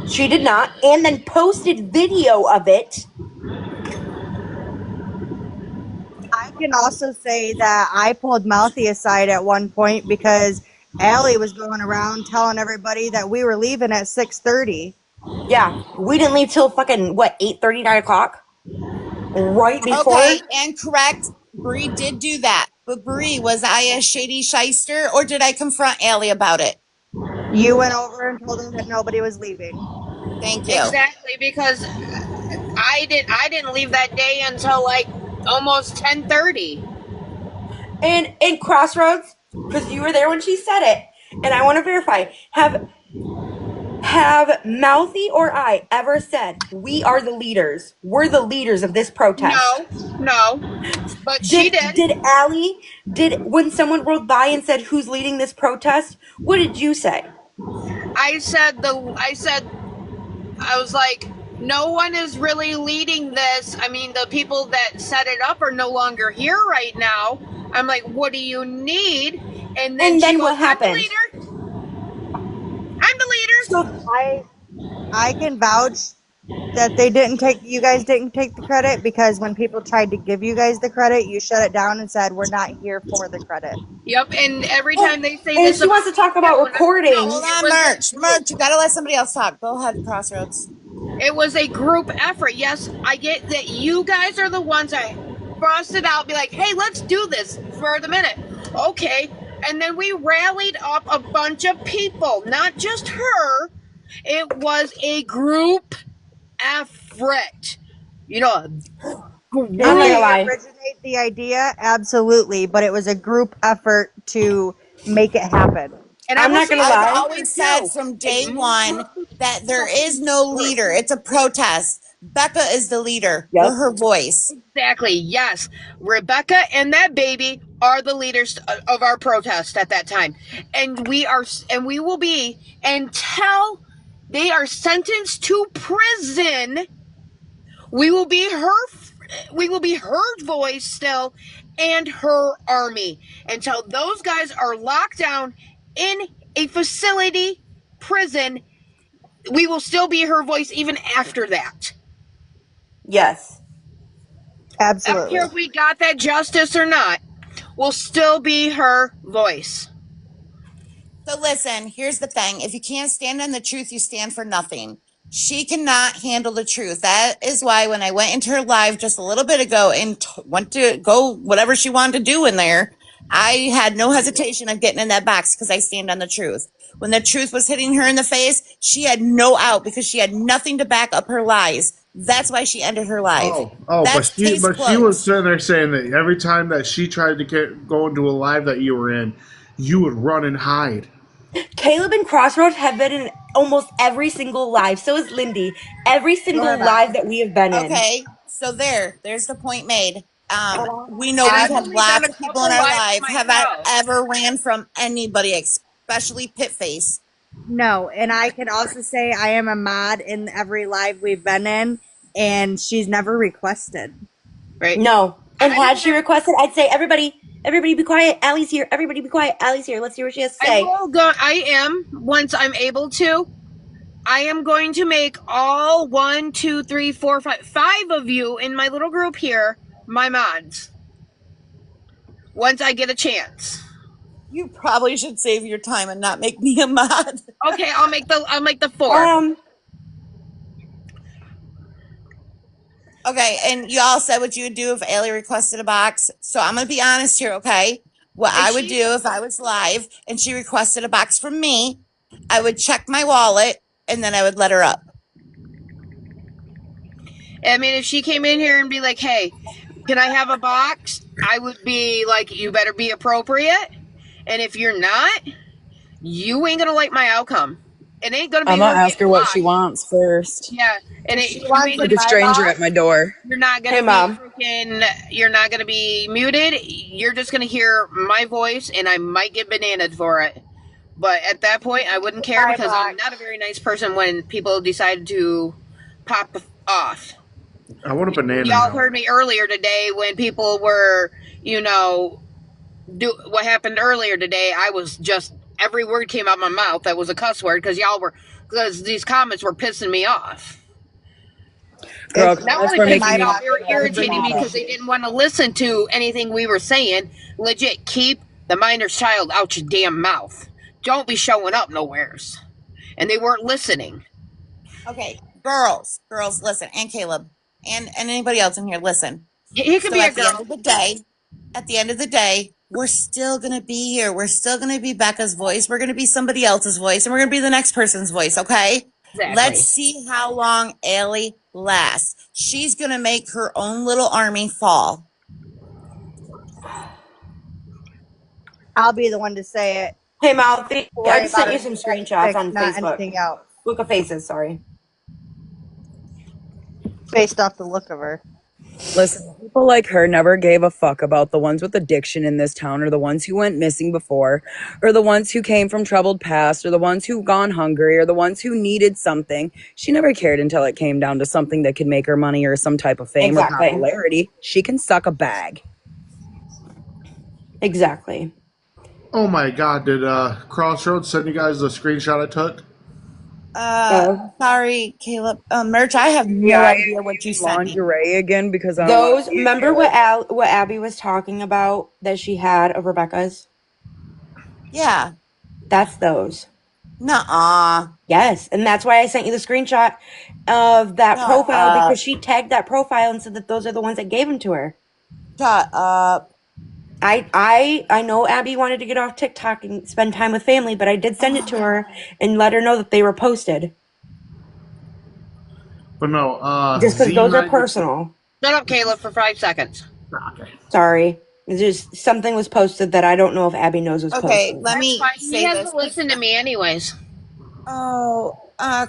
she did not, and then posted video of it. I can also say that I pulled Mouthy aside at one point because Allie was going around telling everybody that we were leaving at 6:30. Yeah, we didn't leave till fucking, what, 8:30, 9 o'clock? Right before? Okay, and correct. Bree did do that. But Bree, was I a shady shyster or did I confront Allie about it? You went over and told her that nobody was leaving. Thank you. Exactly, because I didn't leave that day until like almost 10:30. And Crossroads, because you were there when she said it, and I want to verify, have Mouthy or I ever said we are the leaders? We're the leaders of this protest. No, but she did. Did Allie, when someone rolled by and said who's leading this protest, what did you say? I was like, no one is really leading this. I mean, the people that set it up are no longer here right now. I'm like, what do you need? And then she goes, what happened? I'm the leader. So I can vouch that you guys didn't take the credit because when people tried to give you guys the credit, you shut it down and said, we're not here for the credit. Yep, and every time they say and this, she wants to talk about recording. Hold on, Merch. You gotta let somebody else talk. Go ahead, Crossroads. It was a group effort. Yes, I get that you guys are the ones that busted out, be like, hey, let's do this for the minute. Okay. And then we rallied up a bunch of people, not just her. It was a group effort. You know, I'm not gonna lie. Originate the idea? Absolutely. But it was a group effort to make it happen. and I'm not gonna I've lie. always said from day one that there is no leader. It's a protest. Becca is the leader. Yep. We're her voice. Exactly. Yes. Rebecca and that baby are the leaders of our protest at that time. And we will be until they are sentenced to prison. We will be her voice still and her army until those guys are locked down in a facility prison. We will still be her voice even after that. Yes. I don't Absolutely. care if we got that justice or not. We'll still be her voice. So listen, here's the thing. If you can't stand on the truth, you stand for nothing. She cannot handle the truth. That is why when I went into her live just a little bit ago and went to go whatever she wanted to do in there, I had no hesitation of getting in that box because I stand on the truth. When the truth was hitting her in the face, she had no out because she had nothing to back up her lies. That's why she ended her live. But she was sitting there saying that every time that she tried to go into a live that you were in, you would run and hide. Caleb and Crossroads have been in almost every single live. So is Lindy. Every single live that we have been in. Okay, so there's the point made. We know And we've I've had only done lots a of people in couple our lives life. Have I myself. ever ran from anybody, especially Pitface? No, and I can also say I am a mod in every live we've been in, and she's never requested. Right. No. And I had will she requested, I'd say, everybody be quiet. Allie's here. Everybody be quiet. Allie's here. Let's hear what she has to I say. will go. I am, once I'm able to, I am going to make all 1, 2, 3, 4, 5 of you in my little group here my mods. Once I get a chance. You probably should save your time and not make me a mod. Okay, I'll make the 4. Um, Okay, and you all said what you would do if Allie requested a box. So I'm gonna be honest here, okay? What And I would she, do if I was live and she requested a box from me, I would check my wallet and then I would let her up. I mean, if she came in here and be like, "Hey, can I have a box?" I would be like, "You better be appropriate." And if you're not, you ain't gonna like my outcome. It ain't gonna be I'm her gonna ask getting her what she blocked. wants first. Yeah, and If she you wants ain't it Like gonna a my be. stranger at box, my door. You're not hey, gonna be Mom. freaking. You're not gonna be muted. You're just gonna hear my voice, and I might get bananaed for it. But at that point, I wouldn't care my because I'm box. not a very nice person when people decide to pop off. I want a banana Y'all now. heard me earlier today when people were, do what happened earlier today. I was just every word came out my mouth that was a cuss word because these comments were pissing me off. Girl, It's Not comments only were in pissing making my me me off, box they were every uncomfortable irritating me day. because they didn't want to listen to anything we were saying. Legit, keep the minor's child out your damn mouth. Don't be showing up nowheres. And they weren't listening. Okay, girls, listen, and Caleb, and anybody else in here, listen. He could So be a at the end of girl. the day, we're still gonna be here. We're still gonna be Becca's voice. We're gonna be somebody else's voice, and we're gonna be the next person's voice. Okay. Let's Exactly. see how long Allie lasts. She's gonna make her own little army fall. I'll be the one to say it. Hey, Mouthy. Don't I worry just about sent her you some being screenshots sick, on not Facebook. anything else. Look at faces, sorry. Based off the look of her. Listen, people like her never gave a fuck about the ones with addiction in this town, or the ones who went missing before, or the ones who came from troubled past, or the ones who gone hungry, or the ones who needed something. She never cared until it came down to something that could make her money or some type of fame or Exactly. popularity. She can suck a bag. Exactly. Oh my god, did Crossroads send you guys the screenshot I took? Oh. Sorry, Caleb. Merch, I have Yeah, no I idea what you sent me. lingerie again because I don't want Those, to be a remember killer. what Abby was talking about that she had of Rebecca's? Yeah. That's those. Nuh-uh. Yes, and that's why I sent you the screenshot of that Shut profile up. because she tagged that profile and said that those are the ones that gave them to her. Shut up. I know Abby wanted to get off TikTok and spend time with family, but I did send it to her and let her know that they were posted. But no, Just because those are Z90. personal. Shut up, Caleb, for 5 seconds. Okay. Sorry. It's just something was posted that I don't know if Abby knows was Okay, posted. let That's me fine. He say this. hasn't listened to me anyways.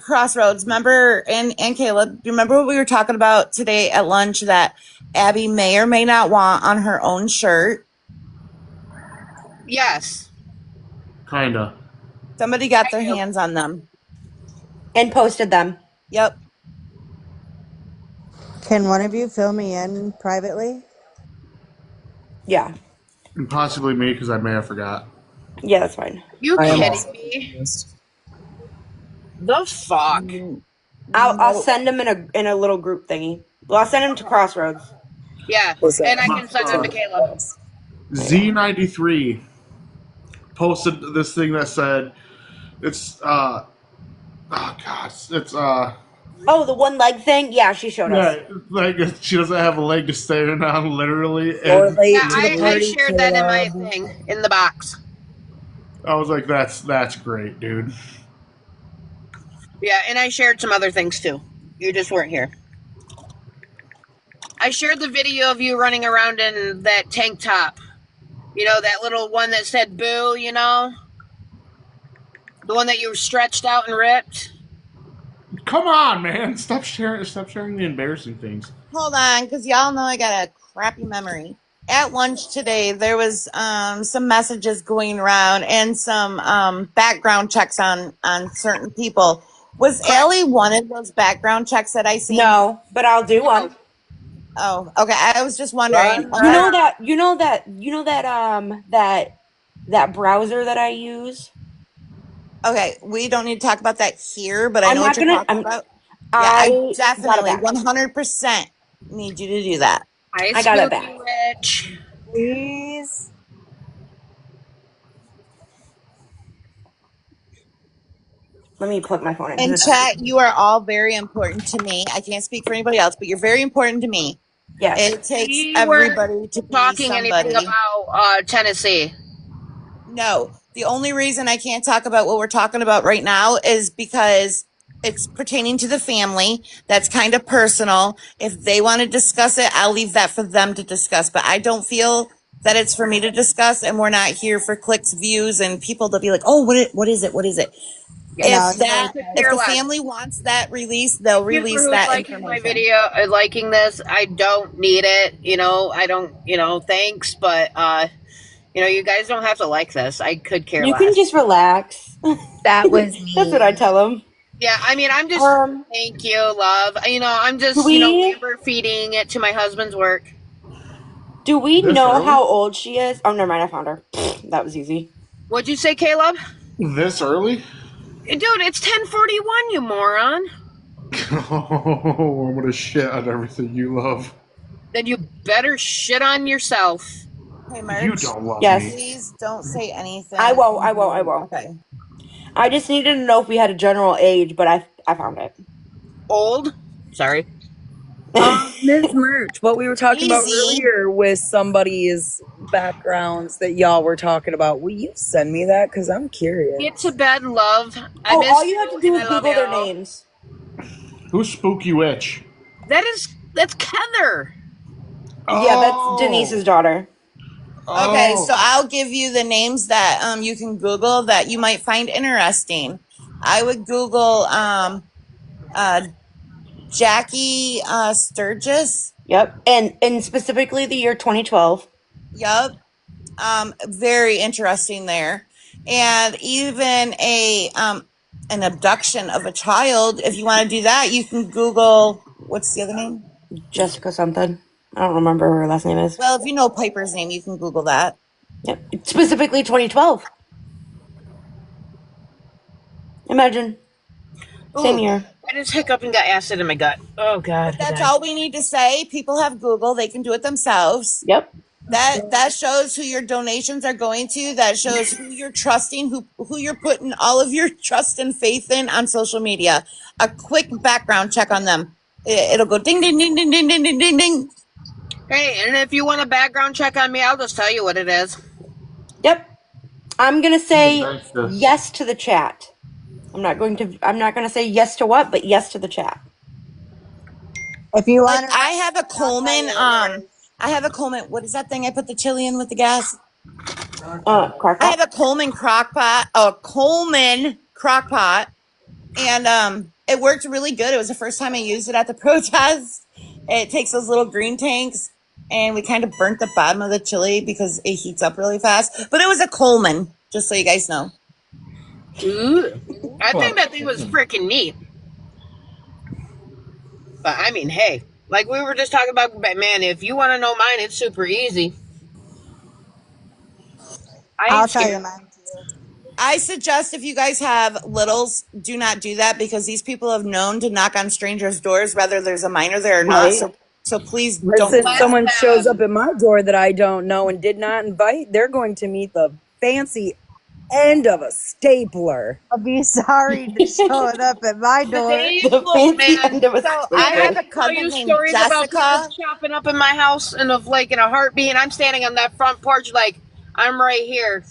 Crossroads, remember, and Caleb, do you remember what we were talking about today at lunch that Abby may or may not want on her own shirt? Yes. Kinda. Somebody got I their do. hands on them. And posted them. Yep. Can one of you fill me in privately? Yeah. And possibly me, because I may have forgot. Yeah, that's fine. You I am kidding also me? confused. The fuck? I'll Nope. send them in a little group thingy. Well, I'll send them to Crossroads. Yeah, Listen, and I But, can send them to Caleb. Z93 posted this thing that said, it's, oh god, it's, Oh, the one leg thing? Yeah, she showed us. yeah, like she doesn't have a leg to stand on, literally, You're and Yeah, late to the I party, shared that in my Caleb. thing in the box. I was like, that's great, dude. Yeah, and I shared some other things too. You just weren't here. I shared the video of you running around in that tank top. You know, that little one that said boo, you know? The one that you stretched out and ripped? Come on, man! Stop sharing the embarrassing things. Hold on, because y'all know I got a crappy memory. At lunch today, there was some messages going around and some background checks on certain people. Was Correct. Allie one of those background checks that I seen? No, but I'll do one. No. Oh, okay. I was just wondering. Run You Okay, know her. that that browser that I use? okay. We don't need to talk about that here, but I I'm know what not you're gonna talking about. Yeah, I I got it definitely back. 100% need you to do that. Hi, I got it Spooky back. Witch. Please. Let me plug my phone into And this. chat, you are all very important to me. I can't speak for anybody else, but you're very important to me. Yes. It takes We weren't everybody to be talking anything somebody. about Tennessee. No, the only reason I can't talk about what we're talking about right now is because it's pertaining to the family. That's kind of personal. If they want to discuss it, I'll leave that for them to discuss. But I don't feel that it's for me to discuss, and we're not here for clicks, views, and people to be like, "Oh, what is it? What is it?" Yeah. No, Could If care the less. family wants that released, they'll You for release who's that liking my information. video, liking this. I don't need it. I don't. Thanks, but you guys don't have to like this. I could care You can less. just relax. That was That's what I me. tell them. Yeah, I'm just. Um, Thank you, love. I'm do just we labor feeding it to my husband's work. do we This know early? how old she is? Oh, never mind. I found her. That was easy. What'd you say, Caleb? This early? Dude, it's 10:41. You moron. Oh, I'm gonna shit on everything you love. Then you better shit on yourself. Hey, You Merch, don't love me. Yes. please don't say I anything. won't. I won't. I won't. Okay. I just needed to know if we had a general age, but I found it. Old. Sorry. Ms. Merch, what we were talking about Easy. earlier with somebody's backgrounds that y'all were talking about. Will you send me that? Because I'm Get to curious. bed, love. I Oh, all miss you have you, to do and is I love Google their y'all. names. Who's Spooky Witch? That's Heather. Yeah, that's Oh, Denise's daughter. Okay, so oh, I'll give you the names that you can Google that you might find interesting. I would Google uh Jackie Sturgis. Yep, and specifically the year 2012. Yup. Very interesting there. And even an abduction of a child, if you want to do that, you can Google what's the other name? Jessica something. I don't remember what her last name is. Well, if you know Piper's name, you can Google that. Yep, specifically 2012. Imagine, same Ooh, year. I just hiccuped and got acid in my gut. Oh God, But hold that's on. all we need to say. People have Google, they can do it themselves. Yep. That shows who your donations are going to. That shows who you're trusting, who you're putting all of your trust and faith in on social media. A quick background check on them. It'll go ding ding ding ding ding ding ding ding ding. Hey, and if you want a background check on me, I'll just tell you what it is. Yep. I'm gonna say gangster. yes to the chat. I'm not gonna say yes to what, but yes to the chat. If you Like want to I write have it a down, I'll tell Coleman. you what it is. I have a Coleman. What is that thing I put the chili in with the gas? Crack I have pot. a Coleman crock pot. A Coleman crock pot, and it worked really good. It was the first time I used it at the protest. It takes those little green tanks, and we kind of burnt the bottom of the chili because it heats up really fast. But it was a Coleman, just so you guys know. Ooh, I think Fuck. that thing was freaking neat. But hey, like we were just talking about, man. If you want to know mine, it's super easy. I I'll ain't tell you scared. mine too. I suggest if you guys have littles, do not do that because these people have known to knock on strangers' doors, whether there's a minor there or not. Right. So please don't Listen, do that. someone shows up Listen, at my door that I don't know and did not invite. They're going to meet the fancy end of a stapler. I'll be sorry to show it up at my door. today's The look, fancy man. end of a So I Can I have stapler. a tell cousin you named stories about people Jessica. shopping up in my house and of like in a heartbeat? I'm standing on that front porch, like I'm right here.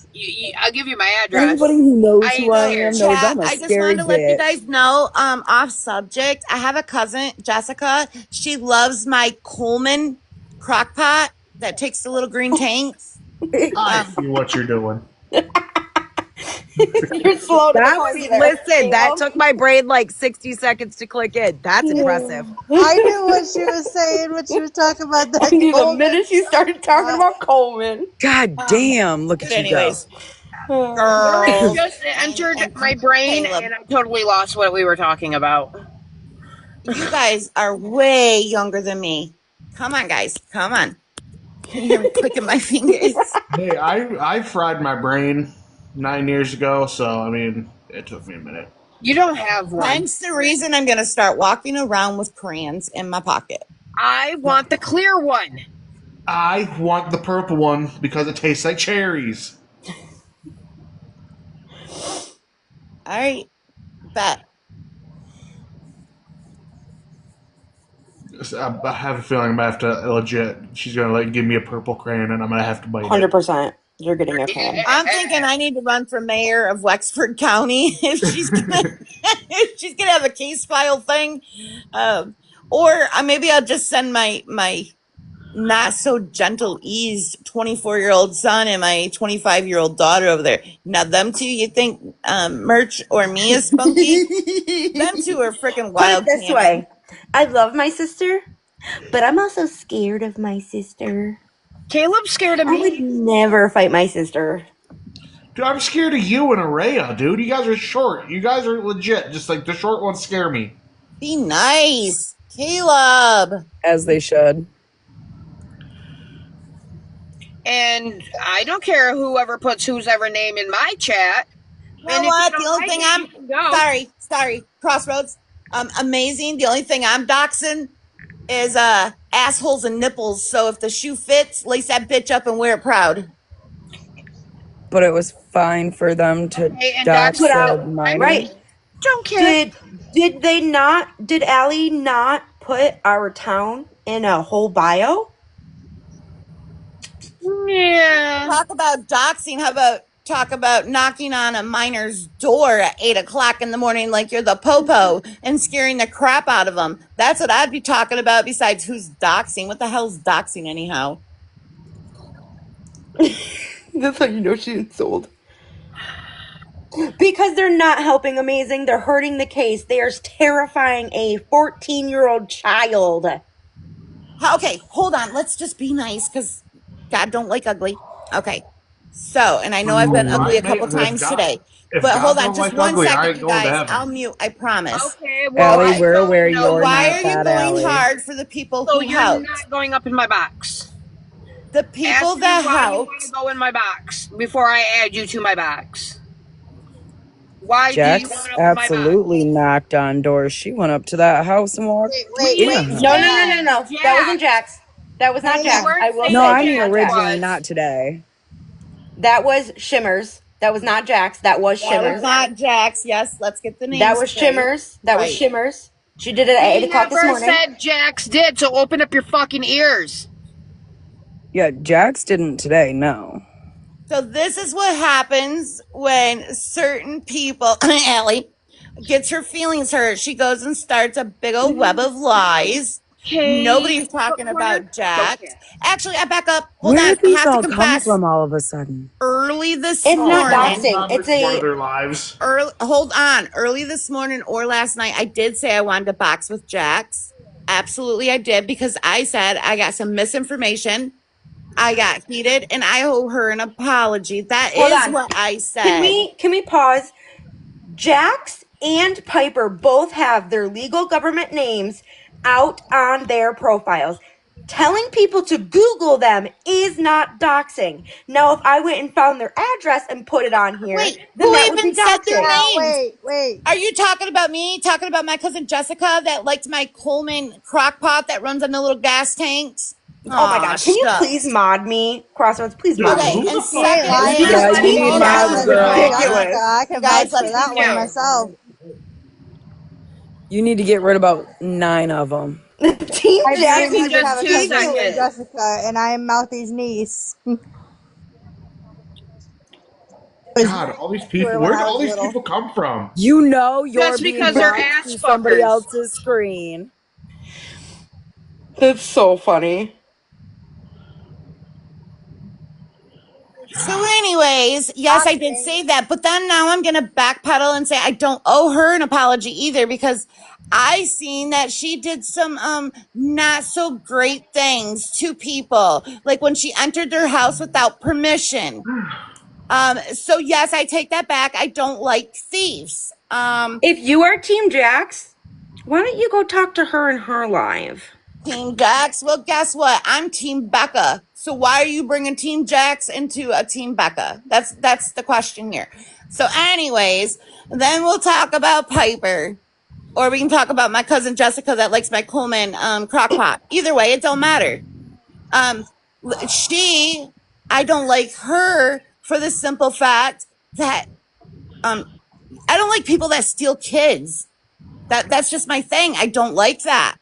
I'll give you my Anybody address. who knows I who ain't I So am scared. knows chat, I'm a I just scary wanted to let you bitch. guys know, off subject. I have a cousin, Jessica. She loves my Coleman crock pot that takes the little green tanks. I Um, see what you're doing. You're slow to the That party was, there. listen, that Caleb. took my brain like 60 seconds to click in. That's impressive. I knew what she was saying when she was talking about I that knew the Coleman minute she started talking about Coleman. God damn, look But at you go. anyways, girls Just entered and my brain, Caleb, and I totally lost what we were talking about. you guys are way younger than me. Come on, guys. Come on. Can you hear me clicking my fingers? Hey, I fried my brain 9 years ago, so I mean, it took me a minute. You don't have one. Hence the reason I'm going to start walking around with crayons in my pocket. I want the clear one. I want the purple one because it tastes like cherries. All right. Bet. I have a feeling I'm gonna have to legit. She's gonna like give me a purple crayon, and I'm gonna have to bite it. 100%. You're getting a crayon. I'm thinking I need to run for mayor of Wexford County if she's gonna have a case file thing, or maybe I'll just send my not so gentle eased 24-year-old son and my 25-year-old daughter over there. Now them two, you think Merch or me is spunky? Them two are freaking Put it wild this candy. way. I love my sister, but I'm also scared of my sister. Caleb's scared of I would me. never fight my sister. Dude, I'm scared of you and Araya, dude. You guys are short. You guys are legit. Just like the short ones scare me. Be nice, Caleb. As they should. And I don't care whoever puts whose ever name in my chat. You know And if what? you The don't only like thing it, I'm you can go. sorry, Crossroads. Amazing. The only thing I'm doxing is assholes and nipples. So if the shoe fits, lace that bitch up and wear it proud. But it was fine for them to Okay, and dox Put Doxy, a out minor. right. don't care. Did they not? Did Allie not put our town in a whole bio? Yeah. Talk about doxing. How about talk about knocking on a miner's door at 8:00 in the morning like you're the popo and scaring the crap out of them? That's what I'd be talking about. Besides, who's doxing? What the hell's doxing anyhow? That's how you know she is sold. Because they're not helping Amazing. They're hurting the case. They are terrifying a 14-year-old child. Okay, hold on. Let's just be nice because God don't like ugly. Okay. So, and I know I've been ugly a couple times today, If but hold God on don't just like one ugly, I second, ain't you going to guys. heaven. I'll mute. I promise. Okay, well, Allie, Okay. we're aware so you're Why not are you that going Allie. hard for the people So who you're helped? not going up in my box. The people Ask me that why you want to helped. go in my box before I add you to my box. Why do you Jax want up in my box? absolutely knocked on doors. She went up to that house and walked in a We house. No. said That wasn't Jax. Jax. That was not We Jax. weren't I will No, saying say I that's mean not Jax Jax. originally, was. not today. That was Shimmers. That was not Jax. That was That was Shimmers. not Jax. Yes, let's get the That names was straight. Shimmers. That was Right. Shimmers. She did it at 8 We o'clock this never morning. said Jax did, so open up your fucking ears. Yeah, Jax didn't today, no. So this is what happens when certain people, Allie, gets her feelings hurt. She goes and starts a big old web of lies. Okay. Nobody's talking about Don't Jax. care. Actually, I back up. Hold Where on. did I these have to all come confess. from all of a sudden? Early this It's not morning. doxing. It's One of a their lives. Hold on. Early this morning or last night, I did say I wanted to box with Jax. Absolutely, I did because I said I got some misinformation. I got heated, and I owe her an apology. That hold is on. what I said. Can we pause? Jax and Piper both have their legal government names out on their profiles. Telling people to Google them is not doxing. Now, if I went and found their address and put it on here, Wait, then who that would be even said their doxing. names? Wait. Are you talking about me? Talking about my cousin Jessica that liked my Coleman crock pot that runs on the little gas tanks? Oh my Aw, God. Can you please shucks. mod me? Crossroads, please Dude, mod Okay, me. who and the She fuck? ain't secondly, lying. Yeah, That's you need Team mods, Jessica. girl. I you can guys, vouch for let's that be one fair. myself. You need to get rid of about 9 of them. Team I very Give me Jax much is just have a 2 cousin named ridiculous. seconds. Jessica, and I am Mouthy's niece. I was God, very all these mean to her people. when Where'd I was all these little. people come from? You know you're Just being because they're watched ass through somebody fuckers. else's screen. That's so funny. So, anyways, yes, I did say that, but then now I'm gonna backpedal and say I don't owe her an apology either because I seen that she did some not so great things to people, like when she entered their house without permission. So yes, I take that back. I don't like thieves. If you are Team Jax, why don't you go talk to her in her live? Team Jax. Well, guess what? I'm Team Becca. So why are you bringing Team Jax into a Team Becca? That's the question here. So, anyways, then we'll talk about Piper, or we can talk about my cousin Jessica that likes my Coleman crockpot. Either way, it don't matter. Um, she, I don't like her for the simple fact that I don't like people that steal kids. That's just my thing. I don't like that.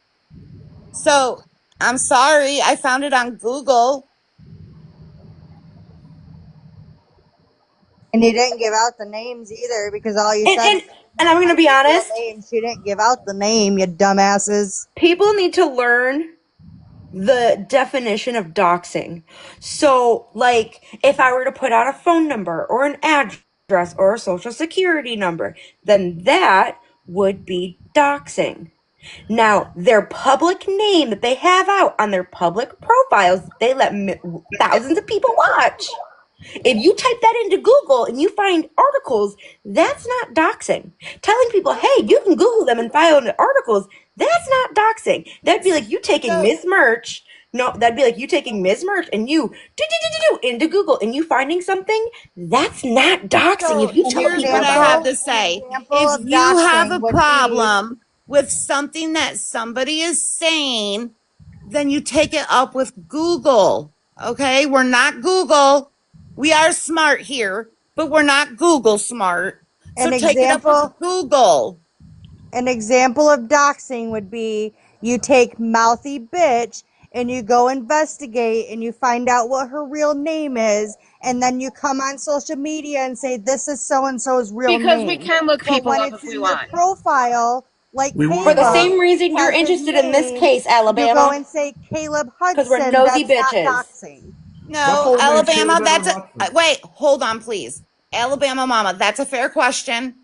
So I'm sorry. I found it on Google. And you didn't give out the names either because all you said And and I'm gonna be honest, names. You didn't give out the name, you dumbasses. people need to learn the definition of doxing. So, like, if I were to put out a phone number or an address or a social security number, then that would be doxing. Now, their public name that they have out on their public profiles, they let thousands of people watch. If you type that into Google and you find articles, that's not doxing. Telling people, hey, you can Google them and find articles, that's not doxing. That'd be like you taking Ms. Merch. No, that'd be like you taking Ms. Merch and you into Google and you finding something. That's not doxing. So If you an tell Here's people what I that. have example, to say. If of you have a doxing would be problem with something that somebody is saying, then you take it up with Google. Okay? We're not Google. We are smart here, but we're not Google smart. So an take it up with example. Google. An example of doxing would be you take mouthy bitch and you go investigate and you find out what her real name is, and then you come on social media and say this is so and so's real Because we name. can look But people when up it's if we in your want. profile, like We For want the Caleb same reason you're has his interested in this name, case, you go Alabama, and say Caleb because we're Hudson, nosy that's not bitches. doxing. my No, full name's Alabama, Caleb that's Edward a Hudson. wait, hold on, please. Alabama mama, that's a fair question.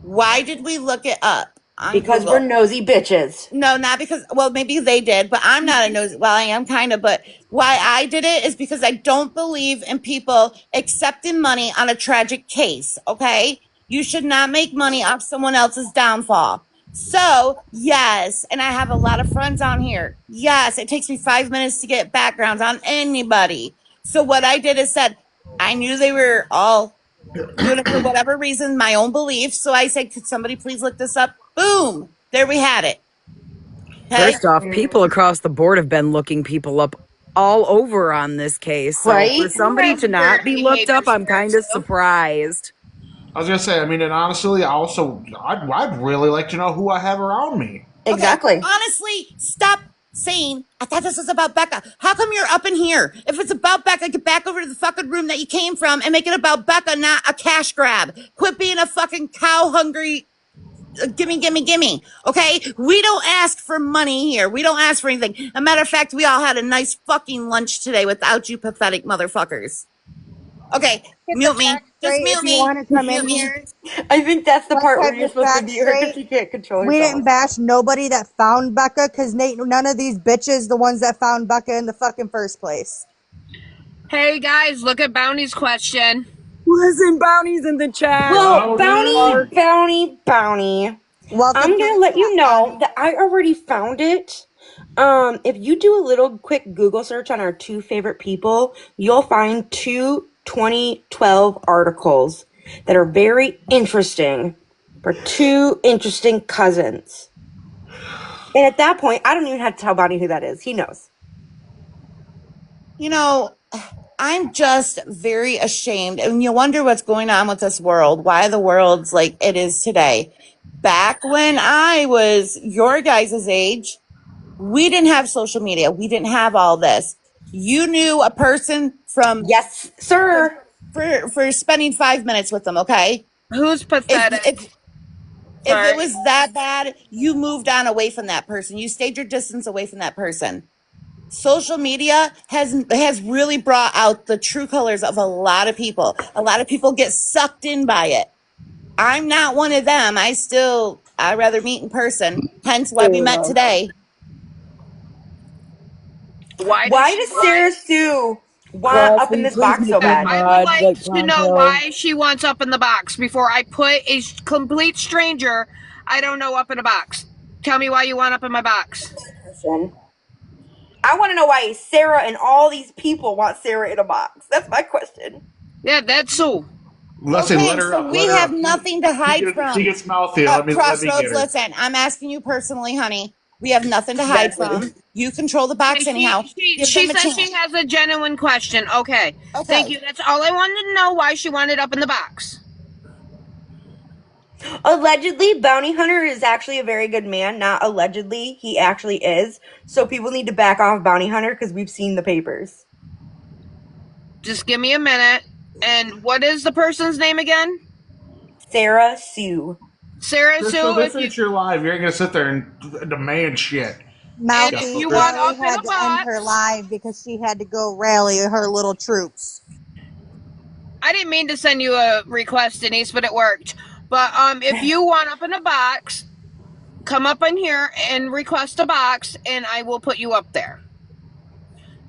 Why did we look it up on Because we're Google? nosy bitches. No, not because, well, maybe they did, but I'm not a nosy. Well, I am kind of, but why I did it is because I don't believe in people accepting money on a tragic case. Okay. You should not make money off someone else's downfall. So, yes, and I have a lot of friends on here. Yes, it takes me 5 minutes to get backgrounds on anybody. So, what I did is said, I knew they were all doing it for whatever reason, my own beliefs. So I said, could somebody please look this up? Boom. There we had it. Okay. First off, people across the board have been looking people up all over on this case. So for Right? somebody to not be looked up, I'm kind of too. surprised. I was gonna say, I mean, and honestly, I'd really like to know who I have around me. Okay. Exactly. Honestly, stop saying, I thought this was about Becca. How come you're up in here? If it's about Becca, get back over to the fucking room that you came from and make it about Becca, not a cash grab. Quit being a fucking cow hungry. Gimme, gimme, gimme. Okay? We don't ask for money here. We don't ask for anything. A matter of fact, we all had a nice fucking lunch today without you pathetic motherfuckers. Okay. Get the Mute me. facts Just straight if mute you me. want to come Mute in me. here. I think that's the Let's part where have you're the supposed to facts be her because straight. she can't control We herself. didn't bash nobody that found Becca because none of these bitches the ones that found Becca in the fucking first place. Hey guys, look at Bounty's question. Listen, bounties in the chat. Well, Oh, dude. bounty. Welcome I'm to gonna the let you chat, know Bonnie. that I already found it. If you do a little quick Google search on our two favorite people, you'll find two 2012 articles that are very interesting for two interesting cousins. And at that point, I don't even have to tell Bonnie who that is. He knows. You know, I'm just very ashamed. And you wonder what's going on with this world, why the world's like it is today. Back when I was your guys' age, we didn't have social media. We didn't have all this. You knew a person from Yes, sir. for spending 5 minutes with them, okay? Who's If pathetic? if it Sorry. was that bad, you moved on away from that person. You stayed your distance away from that person. social media has really brought out the true colors of a lot of people. A lot of people get sucked in by it. I'm not one of them. I'd rather meet in person. Hence why we met today. Why does Why she does want? Sarah Sue want Ross, up will in you this please box make so me a bad? I would mod, like like to know pronto? why she wants up in the box before I put a complete stranger I don't know up in a box. Tell me why you want up in my box. I want to know why Sarah and all these people want Sarah in a box. That's my question. Yeah, that's Sue. Let's say let Okay, her so up. Let we her have up. nothing to hide She from. gets mouthy. Let me get Crossroads, her. listen, I'm asking you personally, honey. We have nothing to hide Exactly. from. You control the Okay, box she anyhow. she Give she them a says chance. she has a genuine question. Okay, thank Okay. you. That's all I wanted to know. Why she wanted up in the box. Allegedly, Bounty Hunter is actually a very good man. Not allegedly, he actually is. So people need to back off Bounty Hunter because we've seen the papers. Just give me a minute. And what is the person's name again? Sarah Sue. Sarah Crystal, Sue. this ain't your live. You ain't gonna sit there and demand shit. And if Mouthy, you Chris, want Allie up in had a to end her box, live because she had to go rally her little troops. I didn't mean to send you a request, Denise, but it worked. But if you want up in a box, come up in here and request a box, and I will put you up there.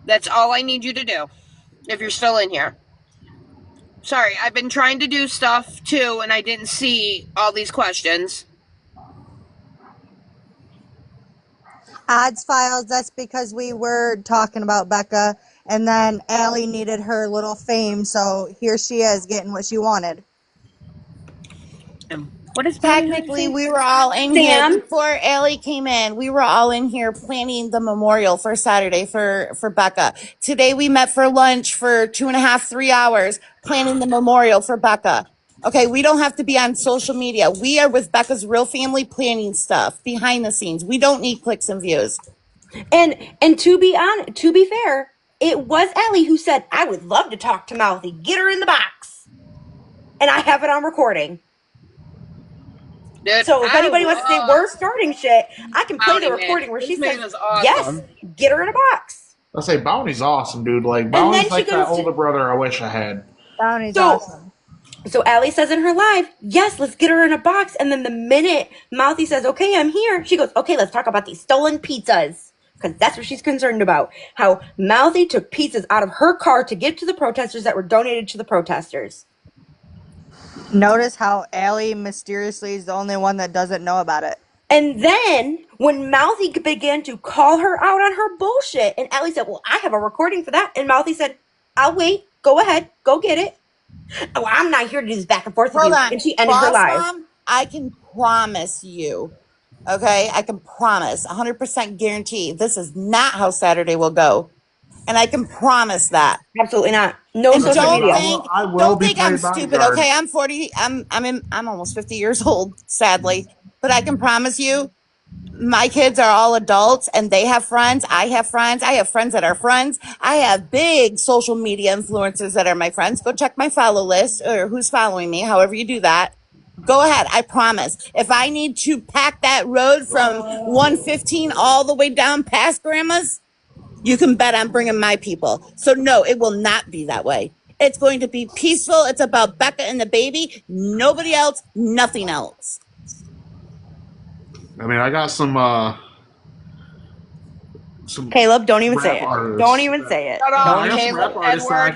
That's all I need you to do. If you're still in here. Sorry, I've been trying to do stuff too, and I didn't see all these questions. Odds files, that's because we were talking about Becca, and then Allie needed her little fame, so here she is getting what she wanted. What is Bounty Hunter Technically, say? we were all in here Sam? before Ellie came in. We were all in here planning the memorial for Saturday for Becca. Today we met for lunch for 2.5, 3 hours planning the memorial for Becca. Okay, we don't have to be on social media. We are with Becca's real family planning stuff behind the scenes. We don't need clicks and views. And to be fair, it was Ellie who said, I would love to talk to Mouthy. Get her in the box. And I have it on recording. Dude, So if I anybody wants to say we're love starting shit, I can play the Bounty Man. recording where she This says, man is yes, awesome. get her in a box. I say Bounty's awesome, dude. Like And then Bounty's she like that goes to, older brother I wish I had. Bounty's so awesome. So Allie says in her live, yes, let's get her in a box. And then the minute Mouthy says, okay, I'm here, she goes, okay, let's talk about these stolen pizzas. Because that's what she's concerned about. How Mouthy took pizzas out of her car to give to the protesters that were donated to the protesters. Notice how Allie mysteriously is the only one that doesn't know about it. And then when Mouthy began to call her out on her bullshit, and Allie said, well, I have a recording for that. And Mouthy said, I'll wait. Go ahead. Go get it. Oh, I'm not here to do this back and forth with Hold you. on. And she ended her Boss live. mom, I can promise you, okay? I can promise, 100% guarantee this is not how Saturday will go. And I can promise that. Absolutely not. No And social Listen, don't media. think I will don't be think I'm playing stupid, bodyguard. okay? I'm 40, I'm almost 50 years old, sadly. But I can promise you, my kids are all adults and they have friends. I have friends. I have friends that are friends. I have big social media influencers that are my friends. Go check my follow list or who's following me, however you do that. Go ahead. I promise. If I need to pack that road from 115 all the way down past grandma's, you can bet I'm bringing my people. So no, it will not be that way. It's going to be peaceful. It's about Becca and the baby. Nobody else, nothing else. I mean, I got some Caleb, don't even say rap it. Don't artists. even say it. Shut up, I Don't got even some say rap Caleb it. artists that Edward. I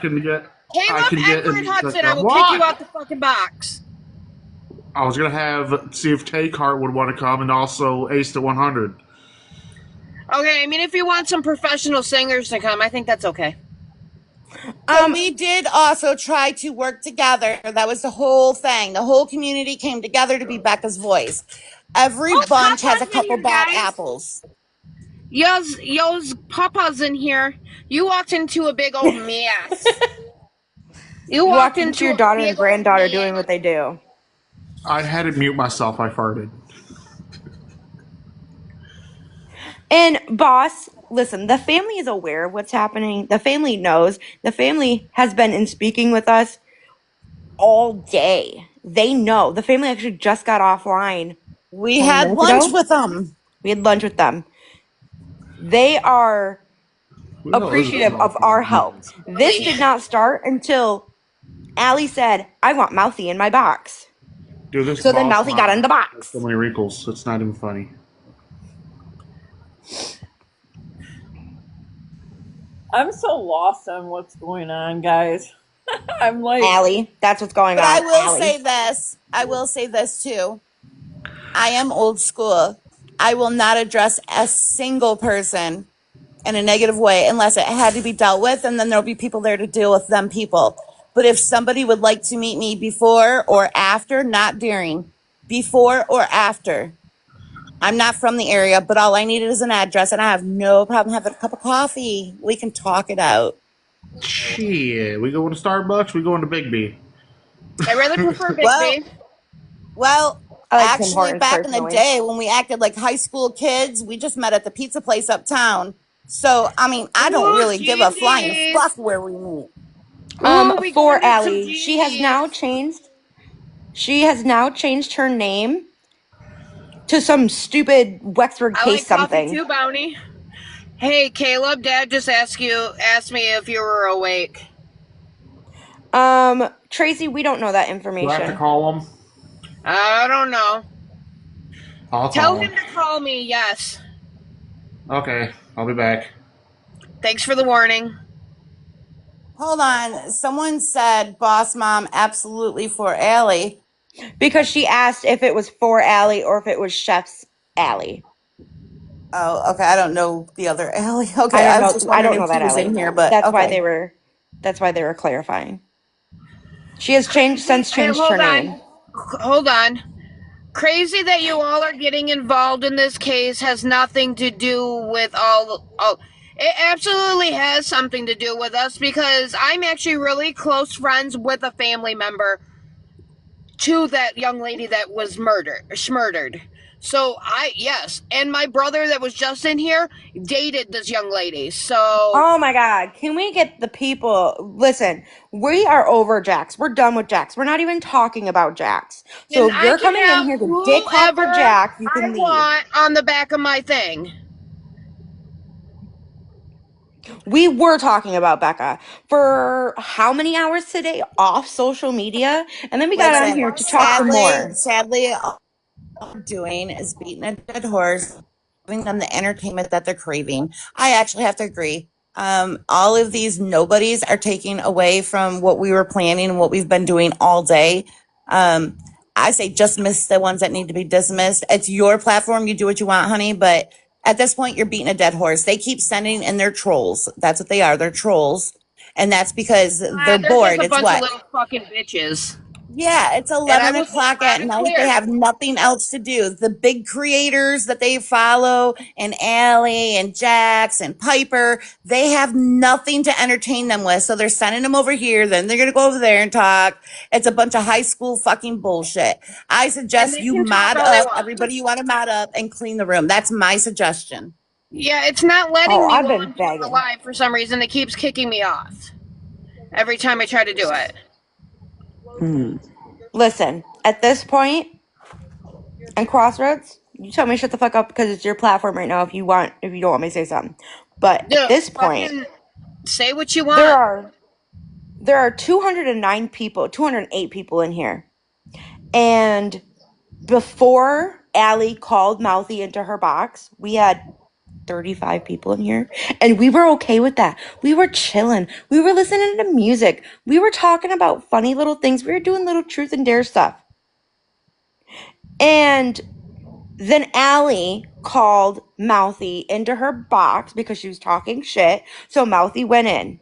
Caleb can get Edward in. Hudson, I will kick you out the fucking box. I was gonna see if Take Heart would want to come, and also Ace to 100. Okay, I mean, if you want some professional singers to come, I think that's okay. So we did also try to work together. That was the whole thing. The whole community came together to be Becca's voice. Every Oh, bunch has a Papa's in couple here, bad guys. apples. Yo's Papa's in here. You walked into a big old mess. You walked Walked into into your a daughter and big old granddaughter mess. doing what they do. I had to mute myself. I farted. And boss, listen, the family is aware of what's happening. The family knows. The family has been in speaking with us all day. They know. The family actually just got offline We 20 had minutes lunch ago. with them. We had lunch with them. They are Who the hell is this appreciative of Mouthy? our help. This did not start until Allie said, I want Mouthy in my box. Dude, this So then boss Mouthy got in mom the has so box. many wrinkles. It's not even funny. I'm so lost on what's going on, guys. I'm like, Allie, that's what's going But I on. will Allie. say this. I will say this too. I am old school. I will not address a single person in a negative way unless it had to be dealt with, and then there'll be people there to deal with them people. But if somebody would like to meet me before or after, not during, before or after, I'm not from the area, but all I needed is an address, and I have no problem having a cup of coffee. We can talk it out. Shit, we going to Starbucks? We going to Big B? I really prefer Big Well, B. well, I like Tim actually, Hortons back in the personally. day when we acted like high school kids, we just met at the pizza place uptown. So, I mean, I don't Ooh, really give a flying fuck G&D's. where we meet. Ooh, we going For to some Allie, she has now G&D's. changed. She has now changed her name to some stupid Wexford I case like coffee something. too, Bounty. Hey, Caleb, Dad just asked me if you were awake. Tracy, we don't know that Do I have to information. call him? I don't know. I'll Tell call him him. to call me, yes. Okay, I'll be back. Thanks for the warning. Hold on. Someone said boss mom absolutely for Allie. Because she asked if it was for Allie or if it was Chef's Allie. Oh, okay. I don't know the other Allie. Okay, I don't I was know. just I wondering don't know if that he was Allie. in here, but That's why okay. they were. That's why they were clarifying. She has Crazy. since Hey, changed her hold on. name. Hold on. Crazy that you all are getting involved in this case has nothing to do with all. It absolutely has something to do with us because I'm actually really close friends with a family member to that young lady that was murdered. So yes, and my brother that was just in here dated this young lady. So, Oh my God! Can we get the people? Listen, we are over Jax. We're done with Jax. We're not even talking about Jax. So and if I you're can coming in have here to dick talk for whoever Jax, you I can leave. want on the back of my thing. We were talking about Becca for how many hours today off social media, and then we got on Listen, here to talk some more. sadly, all we're doing is beating a dead horse, giving them the entertainment that they're craving. I actually have to agree. All of these nobodies are taking away from what we were planning and what we've been doing all day. Um, I say just miss the ones that need to be dismissed. It's your platform. You do what you want, honey. But at this point, you're beating a dead horse. They keep sending in their trolls. That's what they are. They're trolls. And that's because they're They're just bored. a It's bunch of what? little fucking bitches. Yeah, it's And I 11 will say it o'clock loud at and night. They clear. have nothing else to do. The big creators that they follow, and Allie and Jax and Piper, they have nothing to entertain them with. So they're sending them over here. Then they're going to go over there and talk. It's a bunch of high school fucking bullshit. I And suggest they you can talk mod all they up want. everybody you want to mod up and clean the room. That's my suggestion. Yeah, it's not letting Oh, me I've while been I'm doing a begging. live for some reason. It keeps kicking me off every time I try to do it. Listen, at this point, and Crossroads, you tell me to shut the fuck up because it's your platform right now if you don't want me to say something. But at Dude, this point, fucking say what you there want. are 209 people, 208 people in here. And before Allie called Mouthy into her box, we had 35 people in here. And we were okay with that. We were chilling. We were listening to music. We were talking about funny little things. We were doing little truth and dare stuff. And then Allie called Mouthy into her box because she was talking shit. So Mouthy went in.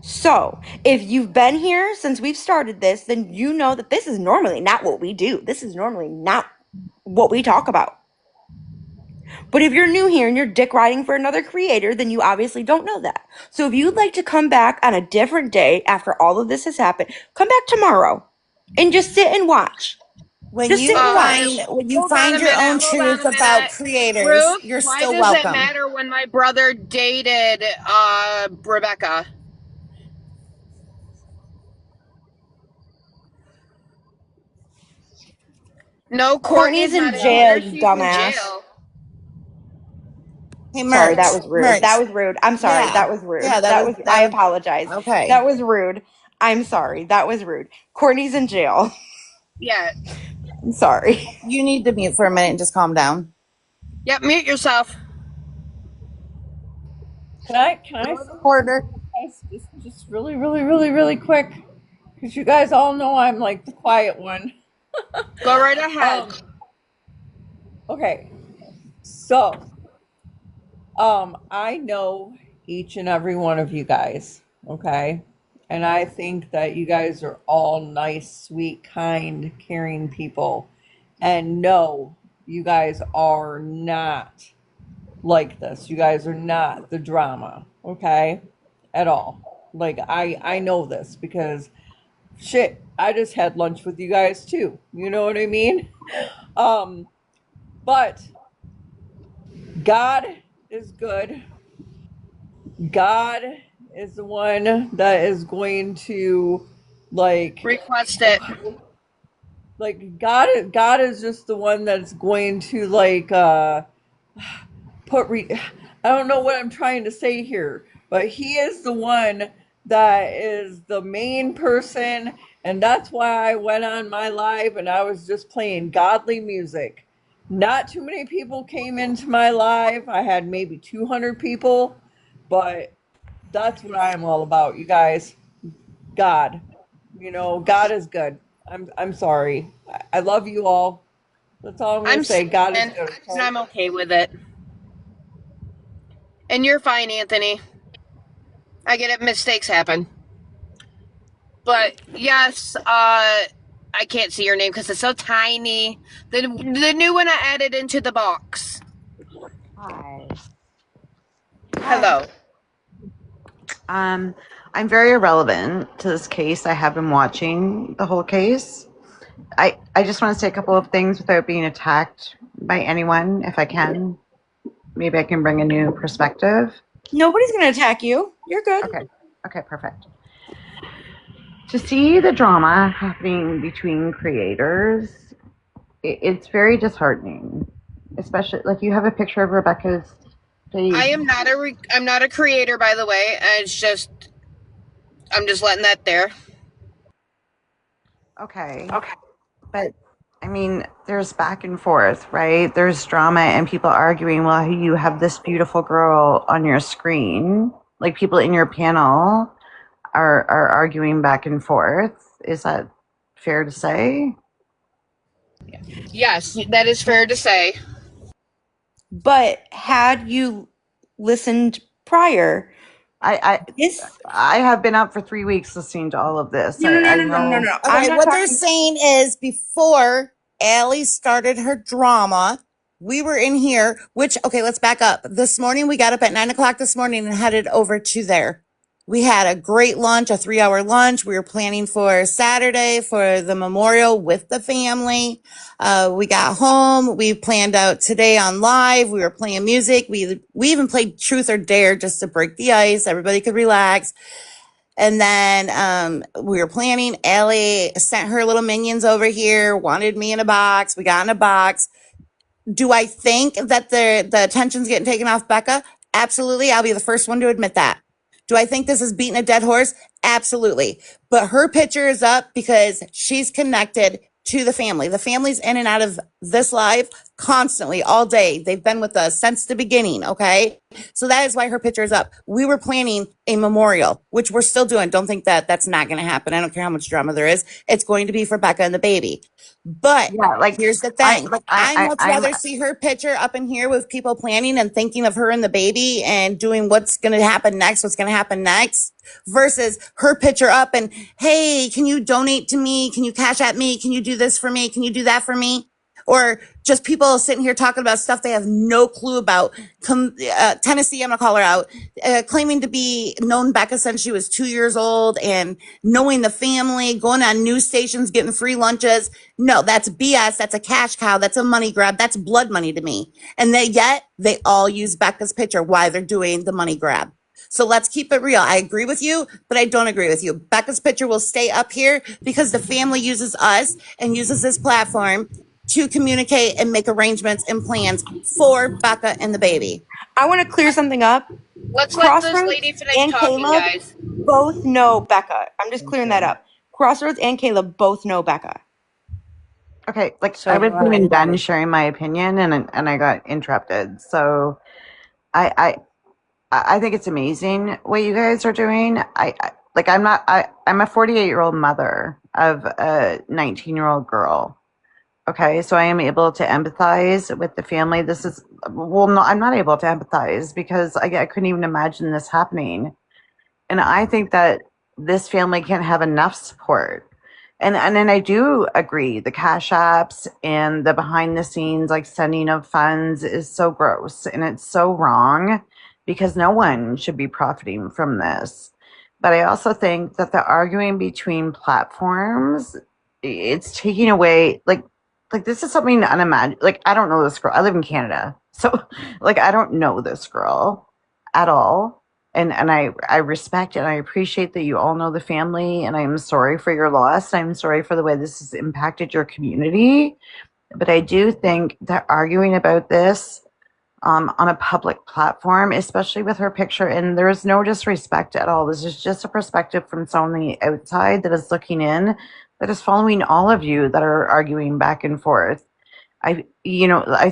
So if you've been here since we've started this, then you know that this is normally not what we do. This is normally not what we talk about. But if you're new here and you're dick riding for another creator, then you obviously don't know that. So if you'd like to come back on a different day after all of this has happened, come back tomorrow and just sit and watch. When Just sit you and find watch. when you Hold on find a your minute. own Hold on truth a about minute. creators, Ruth, you're why still does it welcome. matter when my brother dated Rebecca? No, Courtney's Courtney's in not in jail, here. you She's in dumbass. jail. Hey, Sorry, that Merch. was rude. That Merch. was rude. I'm sorry. Yeah. That was rude. Yeah, That was, I apologize. okay. That was rude. I'm sorry. That was rude. Courtney's in jail. Yeah. I'm sorry. You need to mute for a minute and just calm down. Yep. Mute yourself. Can I say Recorder. just really, really, really, really quick? Because you guys all know I'm like the quiet one. Go right ahead. Okay. So, I know each and every one of you guys, okay? And I think that you guys are all nice, sweet, kind, caring people. And no, you guys are not like this. You guys are not the drama, okay? At all. Like I know this because shit, I just had lunch with you guys too. You know what I mean? But God is good. God is the one that is going to like Request it. God is just the one that's going to put I don't know what I'm trying to say here, but he is the one that is the main person, and that's why I went on my live and I was just playing godly music. Not too many people came into my live. I had maybe 200 people, but that's what I'm all about, you guys. God. You know, God is good. I'm sorry. I love you all. That's all I'm going I'm to say. God is and good. Okay? I'm okay with it. And you're fine, Anthony. I get it. Mistakes happen. But yes, I can't see your name because it's so tiny. The new one I added into the box. Hi. Hello. I'm very irrelevant to this case. I have been watching the whole case. I just want to say a couple of things without being attacked by anyone, if I can. Maybe I can bring a new perspective. Nobody's going to attack you. You're good. Okay, perfect. To see the drama happening between creators, it's very disheartening. Especially, like, you have a picture of Rebecca's face. I'm not a creator, by the way. I'm just letting that there. Okay. But I mean, there's back and forth, right? There's drama and people arguing, well, you have this beautiful girl on your screen. Like, people in your panel are arguing back and forth. Is that fair to say? Yes, that is fair to say. But had you listened prior, I have been up for 3 weeks listening to all of this. I know. No. Okay, what they're saying is before Allie started her drama, we were in here, okay, let's back up. This morning, we got up at 9 o'clock this morning and headed over to there. We had a great lunch, a 3-hour lunch. We were planning for Saturday for the memorial with the family. We got home. We planned out today on live. We were playing music. We even played Truth or Dare just to break the ice. Everybody could relax. And then we were planning. Allie sent her little minions over here, wanted me in a box. We got in a box. Do I think that the attention's getting taken off Becca? Absolutely. I'll be the first one to admit that. Do I think this is beating a dead horse? Absolutely. But her picture is up because she's connected to the family. The family's in and out of this live constantly all day. They've been with us since the beginning. Okay. So that is why her picture is up. We were planning a memorial, which we're still doing. Don't think that that's not going to happen. I don't care how much drama there is. It's going to be for Becca and the baby. But Yeah, like, here's the thing. I much I'm rather see her picture up in here with people planning and thinking of her and the baby and doing what's going to happen next, versus her picture up and, hey, can you donate to me? Can you cash at me? Can you do this for me? Can you do that for me? Or just people sitting here talking about stuff they have no clue about. Tennessee, I'm going to call her out, claiming to be known Becca since she was 2 years old and knowing the family, going on news stations, getting free lunches. No, that's BS. That's a cash cow. That's a money grab. That's blood money to me. And yet they all use Becca's picture while they're doing the money grab. So let's keep it real. I agree with you, but I don't agree with you. Becca's picture will stay up here because the family uses us and uses this platform to communicate and make arrangements and plans for Becca and the baby. I want to clear something up. Let's let this Crossroads lady finish and talking, Caleb guys. both know Becca. I'm just clearing that up. Crossroads and Caleb both know Becca. Okay, like So I do wasn't even I. done sharing my opinion, and I got interrupted. So I I think it's amazing what you guys are doing. I'm a 48-year-old mother of a 19-year-old girl. Okay, so I am able to empathize with the family. This is well, no, I'm not able to empathize because I couldn't even imagine this happening. And I think that this family can't have enough support. And then I do agree the cash apps and the behind the scenes like sending of funds is so gross and it's so wrong because no one should be profiting from this. But I also think that the arguing between platforms, it's taking away like this is something unimaginable. Like I don't know this girl. I live in Canada. So like I don't know this girl at all, and I respect and I appreciate that you all know the family, and I'm sorry for your loss. I'm sorry for the way this has impacted your community, but I do think that arguing about this on a public platform, especially with her picture, and there is no disrespect at all. This is just a perspective from someone on the outside that is looking in, that is following all of you that are arguing back and forth. I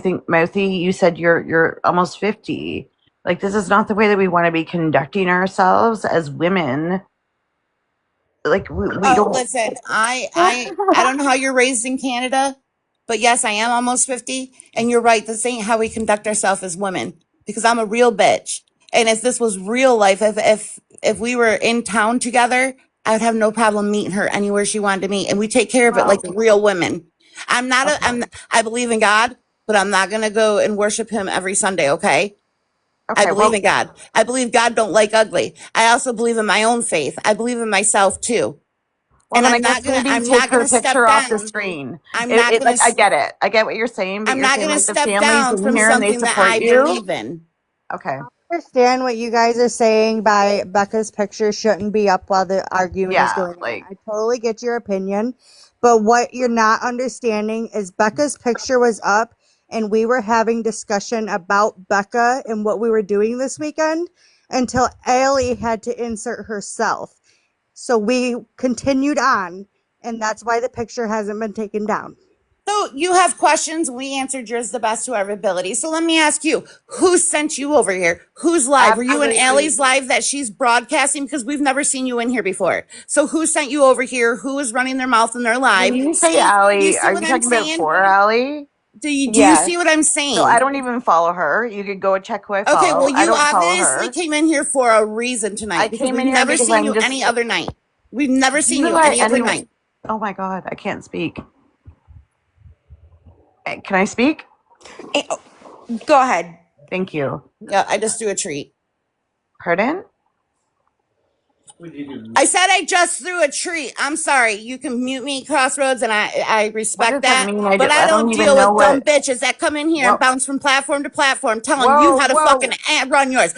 think Mouthy, you said you're almost 50. Like this is not the way that we want to be conducting ourselves as women. Like we Oh, don't. listen, I don't know how you're raised in Canada, but yes, I am almost 50. And you're right, this ain't how we conduct ourselves as women because I'm a real bitch. And if this was real life, if we were in town together, I would have no problem meeting her anywhere she wanted to meet. And we take care of it like real women. I believe in God, but I'm not going to go and worship him every Sunday. Okay. I Okay, believe well, in God. I believe God don't like ugly. I also believe in my own faith. I believe in myself too. well, And then I guess maybe I'm take not her gonna picture step off the down. screen. I'm not gonna Like I get it. I get what you're saying, but I'm you're not saying gonna like the step families down in from here and they something that support I you. believe in. Okay, Understand what you guys are saying by Becca's picture shouldn't be up while the arguing is yeah, going on. like I totally get your opinion, but what you're not understanding is Becca's picture was up and we were having discussion about Becca and what we were doing this weekend until Allie had to insert herself. So we continued on, and that's why the picture hasn't been taken down. So you have questions. We answered yours the best to our ability. So let me ask you, who sent you over here? Who's live? Were you in absolutely. Allie's live that she's broadcasting? Because we've never seen you in here before. So who sent you over here? Who is running their mouth in their live? When you say Steve, do you Allie, see are what you I'm talking about saying? for Allie? Do you see what Yes. I'm So I saying? don't even follow her. You could go and check who I Okay, well, follow. I you don't follow obviously her. came in here for a reason I tonight because came we've in here never because seen I'm you just. any other night. We've never Do seen you you let any other anyone? night. Oh my god, I can't speak. Can I speak? Go ahead. Thank you. Yeah, I just threw a treat. Pardon? I said I just threw a treat. I'm sorry. You can mute me, Crossroads, and I What respect does that that. mean? But I I don't don't even deal know with dumb what. bitches that come in here and What? bounce from platform to platform telling you Whoa, how to fucking whoa, run yours.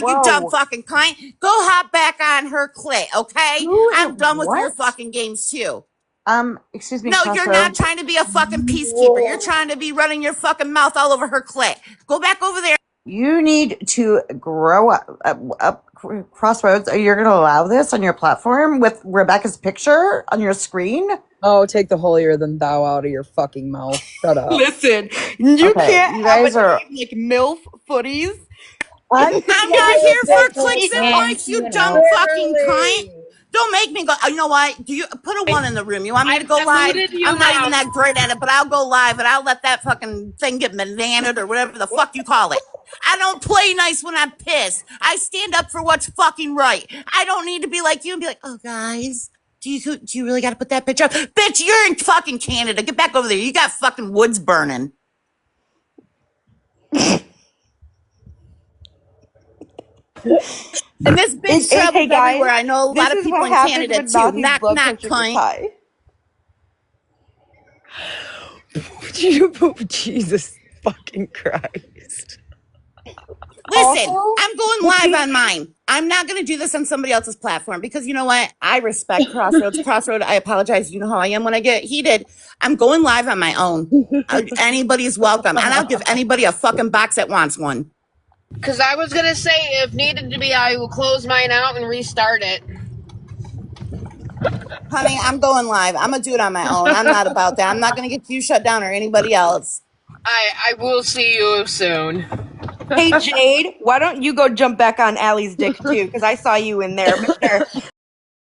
You dumb whoa. fucking cunt. Go hop back on her clit, okay? Who is I'm done with your what? fucking games too. Excuse me, No, you're not Crossroads. trying to be a fucking peacekeeper. You're trying to be running your fucking mouth all over her clit. Go back over there. You need to grow up. Crossroads. Are you going to allow this on your platform with Rebecca's picture on your screen? Oh, take the holier than thou out of your fucking mouth. Shut up. Listen, you Okay, can't you have a guys are. name like MILF Footies. I'm I'm not familiar here with for Becca's clicks and And likes, you you dumb know, fucking cunt. literally. Don't make me go. You know what? Do you put a one in the room? You want me to go I live? muted you, I'm not even Mouse. that great at it, but I'll go live and I'll let that fucking thing get bananaed or whatever the fuck you call it. I don't play nice when I'm pissed. I stand up for what's fucking right. I don't need to be like you and be like, oh guys, do you really got to put that picture up? Bitch, you're in fucking Canada. Get back over there. You got fucking woods burning. And this bitch Okay, travels everywhere. guys, I know a lot this of is people what in happens Canada when too. Mouthy's Knock, blood knock, pressure gets cunt. high. Jesus fucking Christ. Listen, Also, I'm going live on mine. I'm not going to do this on somebody else's platform because you know what? I respect Crossroads. Crossroad, I apologize. You know how I am when I get heated. I'm going live on my own. Anybody's welcome. And I'll give anybody a fucking box that wants one. Because I was going to say, if needed to be, I will close mine out and restart it. Honey, I'm going live. I'm going to do it on my own. I'm not about that. I'm not going to get you shut down or anybody else. I will see you soon. hey Jade, why don't you go jump back on Allie's dick too? Because I saw you in there, Mister